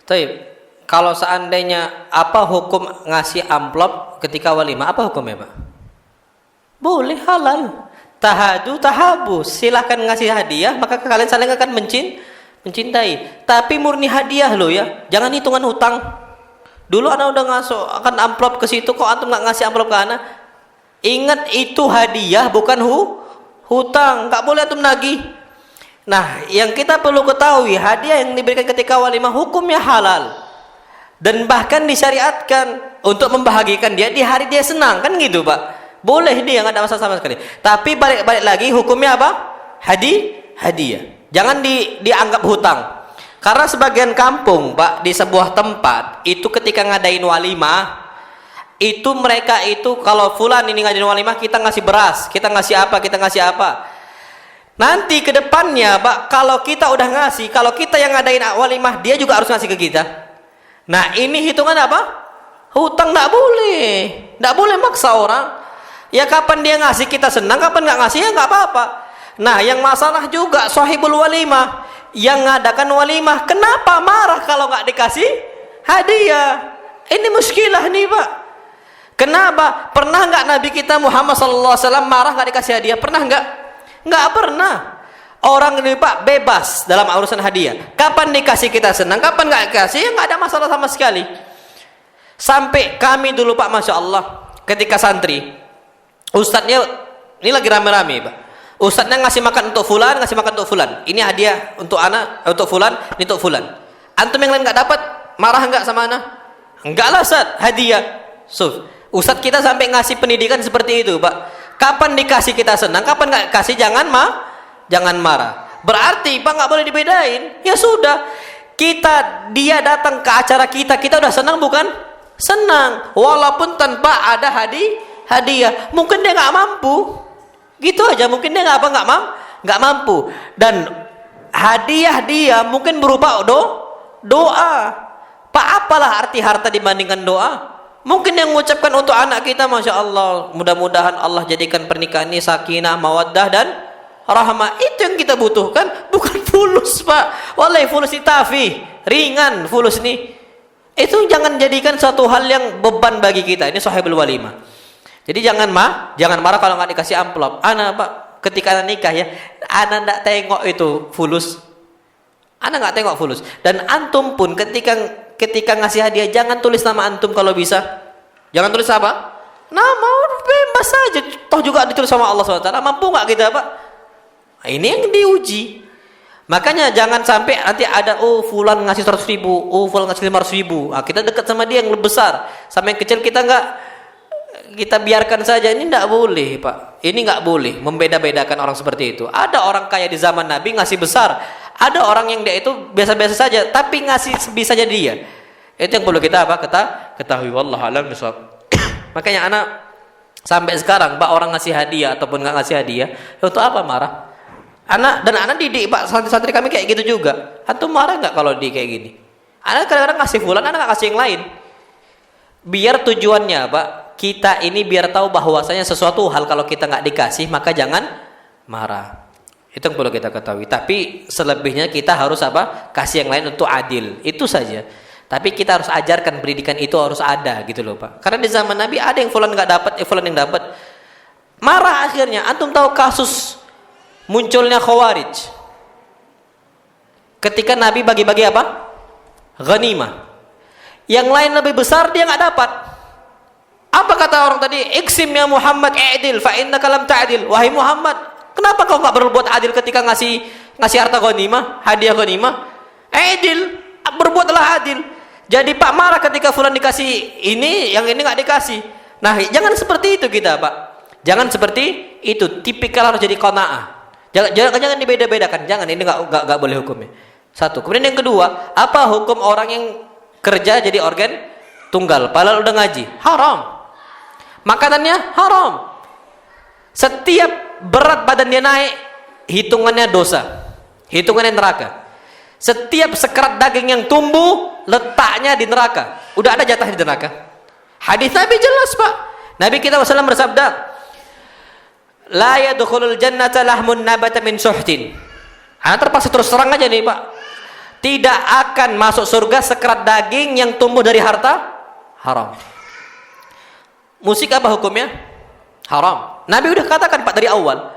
baik. Kalau seandainya apa hukum ngasih amplop ketika walimah? Apa hukumnya, Pak? Boleh, halal. Tahadu tahabu, silahkan ngasih hadiah, maka kalian saling akan mencintai. Tapi murni hadiah loh ya, jangan hitungan hutang. Dulu anak udah ngasih akan amplop ke situ, kok antum nggak ngasih amplop ke anak? Ingat itu hadiah bukan hutang, nggak boleh antum nagih. Nah, yang kita perlu ketahui, hadiah yang diberikan ketika walimah hukumnya halal dan bahkan disyariatkan untuk membahagiakan dia di hari dia senang, kan gitu Pak? Boleh dia, nggak ada masalah sama sekali. Tapi balik lagi hukumnya apa? Hadiah. Jangan dianggap hutang. Karena sebagian kampung Pak di sebuah tempat itu ketika ngadain walimah itu mereka itu kalau fulan ini ngadain walimah kita ngasih beras, kita ngasih apa. Nanti ke depannya, Pak, kalau kita udah ngasih, kalau kita yang ngadain walimah, dia juga harus ngasih ke kita. Nah, ini hitungan apa? Hutang, nggak boleh maksa orang. Ya kapan dia ngasih kita senang, kapan nggak ngasih ya nggak apa-apa. Nah, yang masalah juga sahibul walimah, yang ngadakan walimah, kenapa marah kalau nggak dikasih hadiah? Ini muskilah nih, Pak. Kenapa? Pernah nggak Nabi kita Muhammad SAW marah nggak dikasih hadiah? Pernah nggak? Nggak pernah. Orang ini Pak bebas dalam urusan hadiah. Kapan dikasih kita senang, kapan nggak dikasih ya nggak ada masalah sama sekali. Sampai kami dulu Pak, masya Allah, ketika santri, ustadznya ini lagi rame-rame Pak. Ustadznya ngasih makan untuk fulan, ngasih makan untuk fulan. Ini hadiah untuk anak, untuk fulan, ini untuk fulan. Antum yang lain nggak dapat, marah nggak sama anak? Enggak lah Ustadz, hadiah. Ustadz kita sampai ngasih pendidikan seperti itu Pak. Kapan dikasih kita senang, kapan nggak kasih jangan marah. Berarti Pak nggak boleh dibedain. Ya sudah, dia datang ke acara kita udah senang bukan? Senang, walaupun tanpa ada hadiah. Mungkin dia nggak mampu, gitu aja. Mungkin dia nggak mampu. Dan hadiah dia mungkin berupa doa. Pak, apalah arti harta dibandingkan doa? Mungkin yang mengucapkan untuk anak kita, masya Allah, mudah-mudahan Allah jadikan pernikahan ini sakinah, mawaddah dan rahmah. Itu yang kita butuhkan, bukan fulus Pak. Wallahi fulus ini tafi, ringan fulus ini. Itu jangan jadikan suatu hal yang beban bagi kita. Ini sahibul walimah. Jadi jangan marah kalau nggak dikasih amplop. Anak Pak, ketika anak nikah ya, anak nggak tengok itu fulus. Anak nggak tengok fulus. Dan antum pun ketika ngasih hadiah jangan tulis nama antum kalau bisa. Jangan tulis apa? Nama, bebas saja. Toh juga ditulis sama Allah SWT. Mampu nggak kita Pak? Nah, ini yang diuji. Makanya jangan sampai nanti ada fulan ngasih 100.000, fulan ngasih 500.000. Nah, kita dekat sama dia yang lebih besar. Sama yang kecil kita biarkan saja. Ini nggak boleh Pak. Ini nggak boleh membeda-bedakan orang seperti itu. Ada orang kaya di zaman Nabi ngasih besar. Ada orang yang dia itu biasa-biasa saja, tapi ngasih sebisanya dia. Itu yang perlu kita ketahui. Wallahu a'lam bishawab. Makanya anak sampai sekarang Pak, orang ngasih hadiah ataupun nggak ngasih hadiah, untuk apa marah? Anak didik Pak, santri-santri kami kayak gitu juga. Antum marah nggak kalau di kayak gini? Anak kadang-kadang ngasih fulan, anak nggak kasih yang lain. Biar tujuannya Pak, kita ini biar tahu bahwasanya sesuatu hal kalau kita nggak dikasih maka jangan marah. Itu yang perlu kita ketahui. Tapi selebihnya kita harus kasih yang lain untuk adil. Itu saja. Tapi kita harus ajarkan pendidikan itu harus ada gitu loh Pak. Karena di zaman Nabi ada yang fulan nggak dapat, fulan yang dapat. Marah akhirnya. Antum tahu kasus munculnya Khawarij. Ketika Nabi bagi-bagi apa? Ghanimah. Yang lain lebih besar dia nggak dapat. Apa kata orang tadi? Iksim ya Muhammad i'dil fa innaka lam ta'dil. Wahai Muhammad, kenapa kau nggak berbuat adil ketika ngasih harta ghanimah, hadiah ghanimah? Adil, berbuatlah adil. Jadi Pak marah ketika fulan dikasih ini, yang ini nggak dikasih. Nah, jangan seperti itu kita, Pak. Jangan seperti itu. Tipikal harus jadi qanaah. Jangan dibeda-bedakan. Jangan, ini enggak boleh hukumnya. Satu. Kemudian yang kedua, apa hukum orang yang kerja jadi organ tunggal padahal udah ngaji? Haram. Makanannya haram. Setiap berat badan dia naik, hitungannya dosa. Hitungannya neraka. Setiap sekerat daging yang tumbuh, letaknya di neraka. Udah ada jatah di neraka. Hadis Nabi jelas, Pak. Nabi kita SAW bersabda, la yadkhulul jannata lahmun nabata min suhtin. Anak terpaksa terus terang aja nih, Pak. Tidak akan masuk surga sekerat daging yang tumbuh dari harta haram. Musik apa hukumnya? Haram. Nabi udah katakan, Pak, dari awal.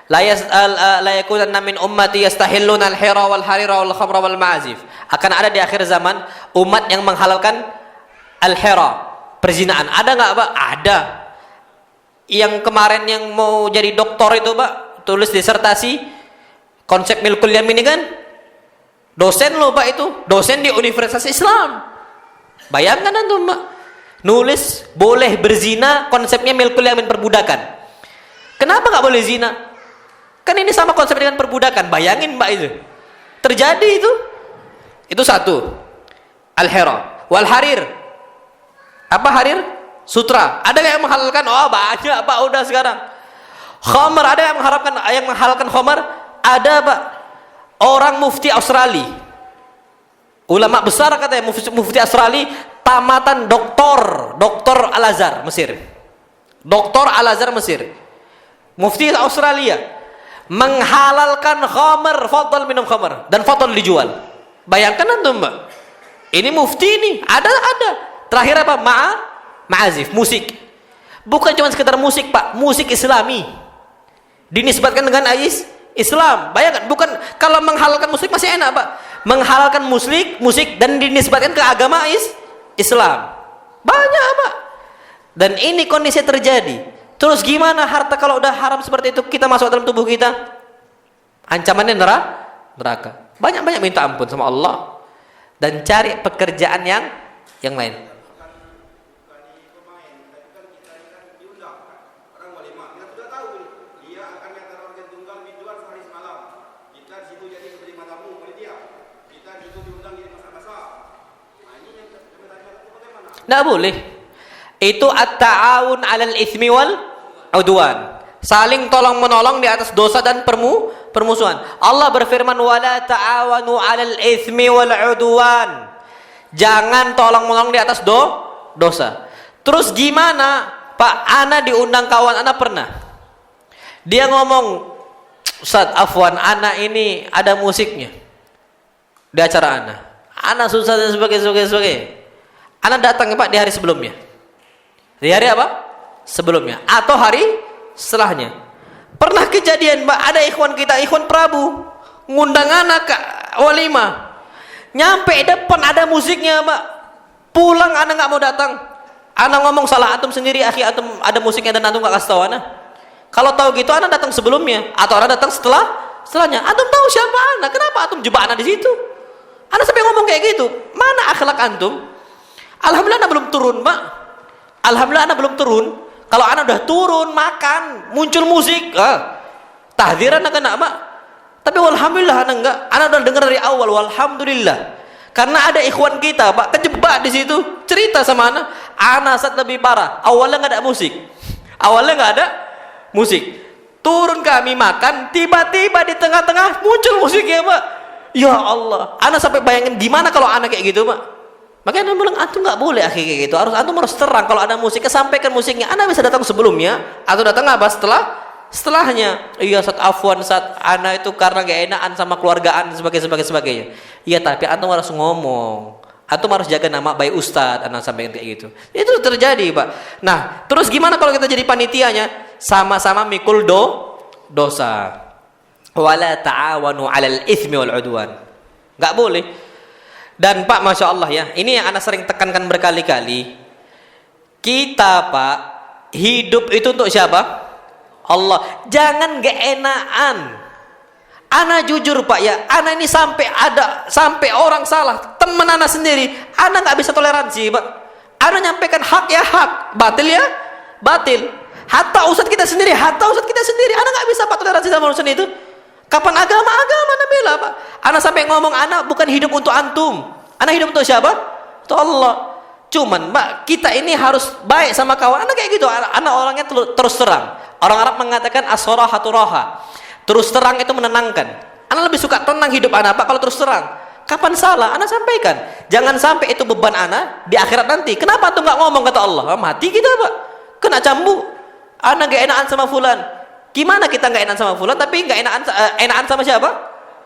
La yakunanna min ummati yastahilluna al-hira wal harira wal khamra wal ma'azif. Akan ada di akhir zaman umat yang menghalalkan al-hira, perzinaan. Ada nggak, Pak? Ada. Yang kemarin yang mau jadi doktor itu, Pak, tulis disertasi konsep milkul yamin ini kan, dosen loh, Pak, itu dosen di Universitas Islam. Bayangkan antum, Pak, nulis boleh berzina, konsepnya milkul yamin, perbudakan. Kenapa nggak boleh zina? Kan ini sama konsep dengan perbudakan. Bayangin, Pak, itu terjadi itu satu. Al-hira wal harir. Apa harir? Sutra. Ada yang menghalalkan? Oh, banyak, Pak, udah sekarang. Khamar, ada yang menghalalkan khamar? Ada, Pak. Orang mufti Australia. Ulama besar katanya, mufti Australia, tamatan doktor Al-Azhar Mesir. Doktor Al-Azhar Mesir. Mufti Australia menghalalkan khamar, fadl minum khamar dan fadl dijual. Bayangkan antum, Mbak. Ini mufti ini, ada. Terakhir apa? Ma'azif, musik. Bukan cuma sekedar musik, Pak, musik Islami. Dinisbatkan dengan Islam. Bayangkan, bukan kalau menghalalkan musik masih enak, Pak. Menghalalkan musik dan dinisbatkan ke agama Islam. Banyak, Pak. Dan ini kondisi terjadi. Terus gimana harta kalau udah haram seperti itu kita masuk dalam tubuh kita? Ancamannya neraka. Banyak-banyak minta ampun sama Allah dan cari pekerjaan yang lain. Nggak boleh. Itu at-ta'awun 'alal itsmi wal 'udwan. Saling tolong menolong di atas dosa dan permusuhan. Allah berfirman, wala ta'awanu 'alal itsmi wal 'udwan. Jangan tolong menolong di atas dosa. Terus gimana, Pak? Ana diundang kawan ana pernah. Dia ngomong, Ustaz, afwan, ana ini ada musiknya di acara ana. Ana susah dan sebagainya. Ana datang, Pak, di hari sebelumnya. Di hari apa? Sebelumnya. Atau hari setelahnya. Pernah kejadian, Pak, ada ikhwan kita, ikhwan Prabu, ngundang anak ke walimah. Nyampe depan ada musiknya, Pak. Pulang anak nggak mau datang. Anak ngomong, salah antum sendiri, akhi, antum ada musiknya dan antum nggak kasih tahu anak. Kalau tahu gitu anak datang sebelumnya atau anak datang setelahnya. Antum tahu siapa anak? Kenapa antum jebak anak di situ? Anak sampai ngomong kayak gitu. Mana akhlak antum? Alhamdulillah anak belum turun, Pak. Alhamdulillah anak belum turun. Kalau anak udah turun makan, muncul musik, tahdiran anak kena, Pak. Tapi alhamdulillah anak enggak. Anak udah dengar dari awal, alhamdulillah. Karena ada ikhwan kita, Pak, kejebak di situ. Cerita sama anak saat lebih parah. Awalnya nggak ada musik. Turun kami makan, tiba-tiba di tengah-tengah muncul musiknya, Pak. Ya Allah, anak sampai bayangin gimana kalau anak kayak gitu, Pak. Makanya antum bilang, antum nggak boleh akhi kayak gitu. Antum harus terang. Kalau ada musiknya, sampaikan musiknya. Anda bisa datang sebelumnya atau datang apa setelahnya. Iya, saat afwan, saat ana itu karena gak enakan sama keluargaan sebagainya. Iya, tapi antum harus ngomong. Antum harus jaga nama baik ustadz. Anak sampaikan kayak gitu. Itu terjadi, Pak. Nah, terus gimana kalau kita jadi panitianya? Sama-sama mikul dosa. Wala ta'awanu 'alal itsmi wal 'udwan. Nggak boleh. Dan Pak, Masya Allah ya, ini yang anak sering tekankan berkali-kali. Kita, Pak, hidup itu untuk siapa? Allah. Jangan geenaan. Anak jujur, Pak ya, anak ini sampai orang salah, teman anak sendiri, anak nggak bisa toleransi, Pak. Anak nyampaikan hak ya hak, batil ya batil. Hatta ustaz kita sendiri, ana nggak bisa Pak toleransi sama urusan itu. Kapan agama ana bela Pak. Ana sampai ngomong ana bukan hidup untuk antum. Ana hidup untuk siapa? Untuk Allah. Cuman Mbak, kita ini harus baik sama kawan. Ana kayak gitu. Ana orangnya terus terang. Orang Arab mengatakan as-sarahatu raha. Terus terang itu menenangkan. Ana lebih suka tenang hidup ana Pak kalau terus terang. Kapan salah, ana sampaikan. Jangan sampai itu beban ana di akhirat nanti. Kenapa tuh nggak ngomong kata Allah? Mati kita Pak. Kena cambuk. Ana gak enakan sama fulan. Gimana kita gak enakan sama fulan tapi gak enakan sama siapa?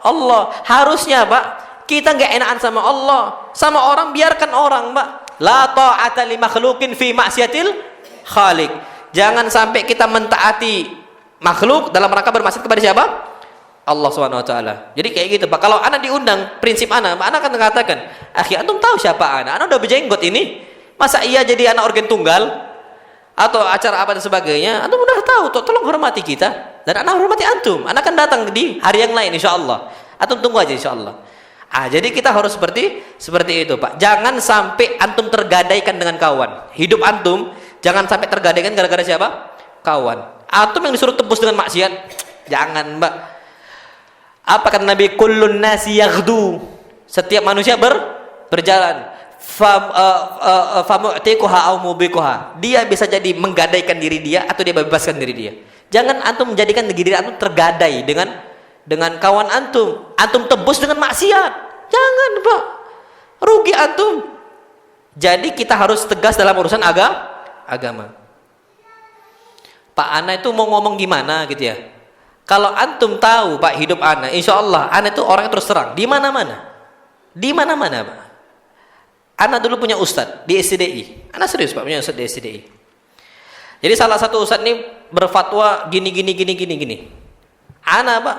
Allah. Harusnya Pak, kita gak enakan sama Allah. Sama orang biarkan orang Pak. La ta'ata li makhluqin fi ma'siyatil khaliq. Jangan sampai kita mentaati makhluk dalam rangka bermaksiat kepada siapa? Allah Subhanahu wa taala. Jadi kayak gitu Pak. Kalau ana diundang, prinsip ana akan mengatakan, "Akhi, antum tahu siapa ana? Ana udah berjenggot ini. Masa iya jadi anak organ tunggal?" Atau acara apa dan sebagainya, antum udah tahu, tolong hormati kita dan anak hormati antum. Anak akan datang di hari yang lain insyaallah. Antum tunggu aja insyaallah. Jadi kita harus seperti itu Pak. Jangan sampai antum tergadaikan dengan kawan. Hidup antum jangan sampai tergadaikan gara-gara siapa? Kawan. Antum yang disuruh tebus dengan maksiat, jangan Mbak. Apa kata Nabi? Kullun nasi yaghdu. Setiap manusia berjalan. Famu'tikuha au mubikuha. Dia bisa jadi menggadaikan diri dia atau dia bebaskan diri dia. Jangan antum menjadikan diri antum tergadai dengan kawan antum. Antum tebus dengan maksiat. Jangan Pak. Rugi antum. Jadi kita harus tegas dalam urusan agama. Pak ana itu mau ngomong gimana gitu ya. Kalau antum tahu Pak hidup ana, insyaallah ana itu orang yang terus terang di mana-mana. Di mana-mana Pak. Ana dulu punya ustadz di SCDI. Ana serius Pak punya ustadz di SCDI. Jadi salah satu ustadz ini berfatwa gini. Ana Pak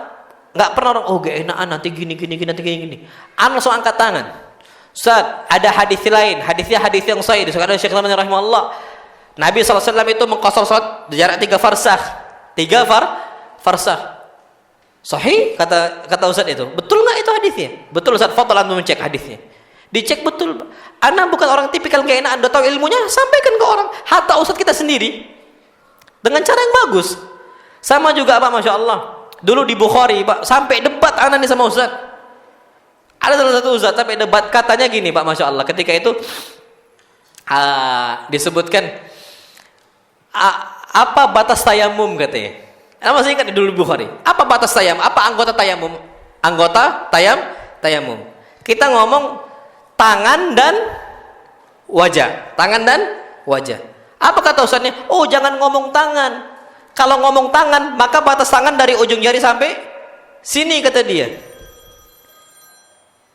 nggak pernah orang gak enak nanti gini. Ana langsung angkat tangan. Ustadz, ada hadis lain. Hadisnya hadis yang sahih. Disebutkan oleh Syekh Al-Albani rahimahullah. Nabi SAW itu mengqasar salat jarak 3 farsakh. 3 farsakh. Sahih kata ustadz itu. Betul nggak itu hadisnya? Betul Ustadz. Fadhal antum mencek hadisnya. Dicek betul. Ana bukan orang tipikal gak enak, Anda tahu ilmunya, sampaikan ke orang. Hatta ustadz kita sendiri dengan cara yang bagus. Sama juga Pak, Masya Allah. Dulu di Bukhari Pak, sampai debat ana nih sama ustadz. Ada salah satu ustadz sampai debat, katanya gini Pak, Masya Allah. Ketika itu disebutkan apa batas tayamum katanya. Ana masih ingat dulu di Bukhari. Apa batas tayamum? Apa anggota tayamum? Anggota tayamum. Kita ngomong tangan dan wajah. Apa kata ustaznya? Oh, jangan ngomong tangan. Kalau ngomong tangan, maka batas tangan dari ujung jari sampai sini kata dia.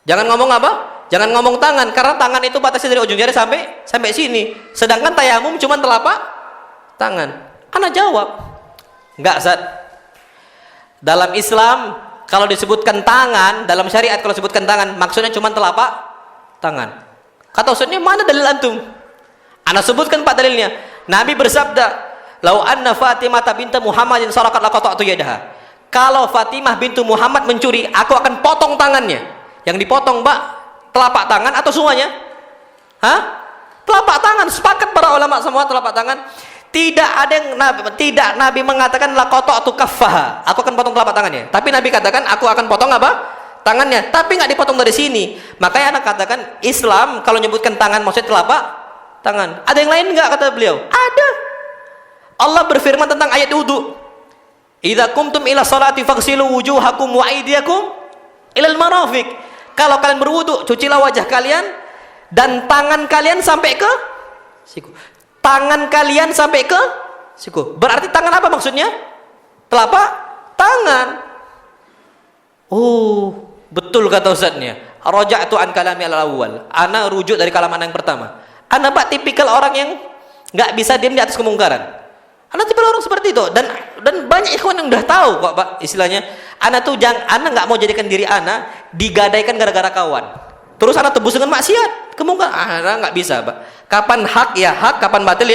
Jangan ngomong apa? Jangan ngomong tangan, karena tangan itu batasnya dari ujung jari sampai sini. Sedangkan tayamum cuma telapak tangan. Ana jawab, enggak Ustaz. Dalam Islam kalau disebutkan tangan, dalam syariat kalau disebutkan tangan, maksudnya cuma telapak tangan. Kata ustaznya, mana dalil antum? Ana sebutkan Pak dalilnya. Nabi bersabda, "Lau anna Fatimah binta Muhammadin sarakat laqata'tu yadaha." Kalau Fatimah bintu Muhammad mencuri, aku akan potong tangannya. Yang dipotong, Pak, telapak tangan atau semuanya? Telapak tangan. Sepakat para ulama semua telapak tangan. Tidak Nabi mengatakan laqata'tu kaffaha. Aku akan potong telapak tangannya. Tapi Nabi katakan aku akan potong apa? Tangannya, tapi nggak dipotong dari sini. Makanya anak katakan Islam kalau menyebutkan tangan maksudnya telapak tangan. Ada yang lain nggak kata beliau? Ada. Allah berfirman tentang ayat wudu. Idza qumtum ila salati faghsilu wujuhakum wa aydiyakum ilal marafiq. Kalau kalian berwudu, cucilah wajah kalian dan tangan kalian sampai ke siku. Tangan kalian sampai ke siku. Berarti tangan apa maksudnya? Telapak tangan. Oh, betul kata ustaznya. Raja'tu an kalami al-awwal. Ana rujuk dari kalaman yang pertama. Ana Pak tipikal orang yang nggak bisa diam di atas kemungkaran. Ana tipikal orang seperti itu dan banyak ikhwan yang udah tahu kok Pak istilahnya. Ana nggak mau jadikan diri ana digadaikan gara-gara kawan. Terus ana tebus dengan maksiat, kemungkaran. Ana nggak bisa Pak. Kapan hak ya hak, kapan batil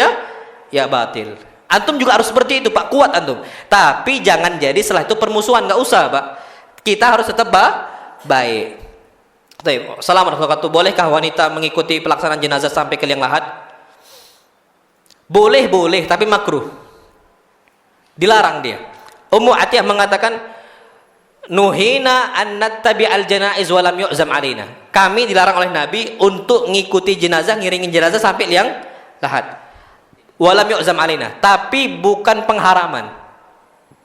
ya batil. Antum juga harus seperti itu Pak, kuat antum. Tapi jangan jadi setelah itu permusuhan, nggak usah Pak. Kita harus tetap baik. Assalamualaikum warahmatullahi wabarakatuh. Bolehkah wanita mengikuti pelaksanaan jenazah sampai ke liang lahat? Boleh tapi makruh. Dilarang dia. Ummu Atiyah mengatakan nuhina an nattabi'al janaiz wa lam yu'zam alaina. Kami dilarang oleh Nabi untuk ngikuti jenazah, ngiringin jenazah sampai liang lahat. Wa lam yu'zam alaina, tapi bukan pengharaman.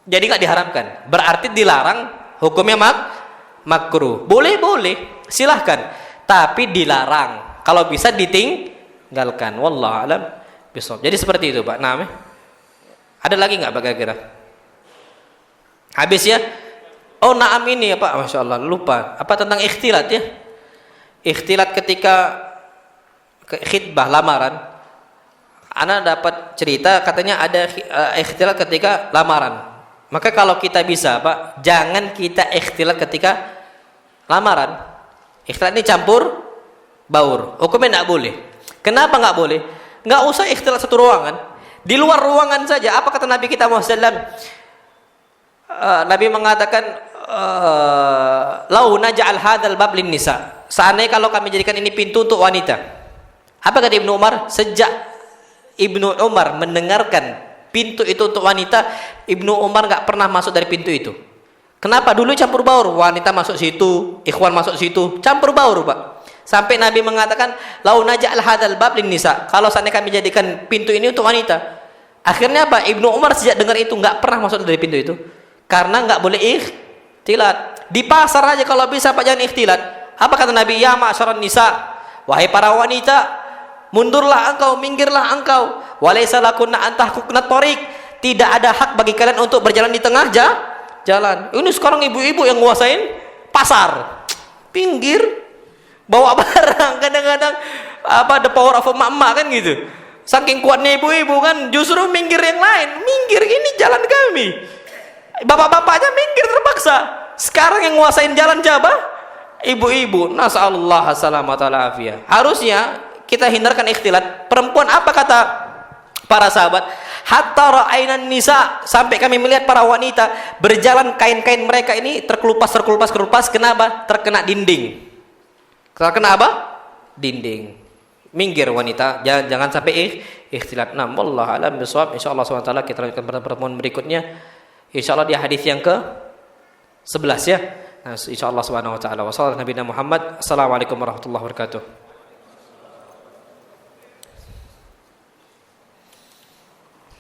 Jadi enggak diharamkan. Berarti dilarang, hukumnya makruh. Boleh, silahkan. Tapi dilarang. Kalau bisa ditinggalkan. Wallahu a'lam bishawab. Jadi seperti itu, Pak. Nah, ada lagi enggak Pak kira-kira? Habis ya? Oh, naam ini ya Pak. Masya Allah, lupa. Apa tentang ikhtilat ya? Ikhtilat ketika khitbah lamaran. Ana dapat cerita katanya ada ikhtilat ketika lamaran. Maka kalau kita bisa Pak, jangan kita ikhtilat ketika lamaran. Ikhtilat ini campur baur. Hukumnya enggak boleh. Kenapa enggak boleh? Enggak usah ikhtilat satu ruangan. Di luar ruangan saja. Apa kata Nabi kita Muhammad SAW? Nabi mengatakan lau naj'al hadzal bab lin nisa. Seandainya kalau kami jadikan ini pintu untuk wanita. Apa kata Ibnu Umar? Sejak Ibnu Umar mendengarkan pintu itu untuk wanita, Ibnu Umar enggak pernah masuk dari pintu itu. Kenapa? Dulu campur baur, wanita masuk situ, ikhwan masuk situ, campur baur, Pak. Sampai Nabi mengatakan lau naj'al hadzal bab lin nisa. Kalau seandainya kami jadikan pintu ini untuk wanita. Akhirnya apa? Ibnu Umar sejak dengar itu enggak pernah masuk dari pintu itu. Karena enggak boleh ikhtilat. Di pasar aja kalau bisa Pak jangan ikhtilat. Apa kata Nabi? Ya ma'syaran nisa, wahai para wanita, mundurlah engkau, minggirlah engkau. Walaysa lakunna an tahquqnat thariq. Tidak ada hak bagi kalian untuk berjalan di tengah jalan. Ini sekarang ibu-ibu yang nguasain pasar. Pinggir, bawa barang kadang-kadang apa the power of emak-emak kan gitu. Saking kuatnya ibu-ibu kan justru minggir yang lain. Minggir, ini jalan kami. Bapak-bapaknya minggir terpaksa. Sekarang yang nguasain jalan siapa? Ibu-ibu. Nasallallahu salamata wal afiyah. Harusnya kita hindarkan ikhtilat. Perempuan apa kata para sahabat? Hatta ra'ainan nisa, sampai kami melihat para wanita berjalan kain-kain mereka ini terkelupas. Kenapa? Terkena dinding. Terkena apa? Dinding. Minggir wanita, jangan sampai ikhtilat. Nah, wallahu a'lam bishawab. Insyaallah SWT kita lanjutkan pada pertemuan berikutnya. Insyaallah di hadis yang ke-11 ya. Nah, insyaallah subhanahu wa ta'ala. Wassallallahu Nabi Muhammad. Assalamualaikum warahmatullahi wabarakatuh.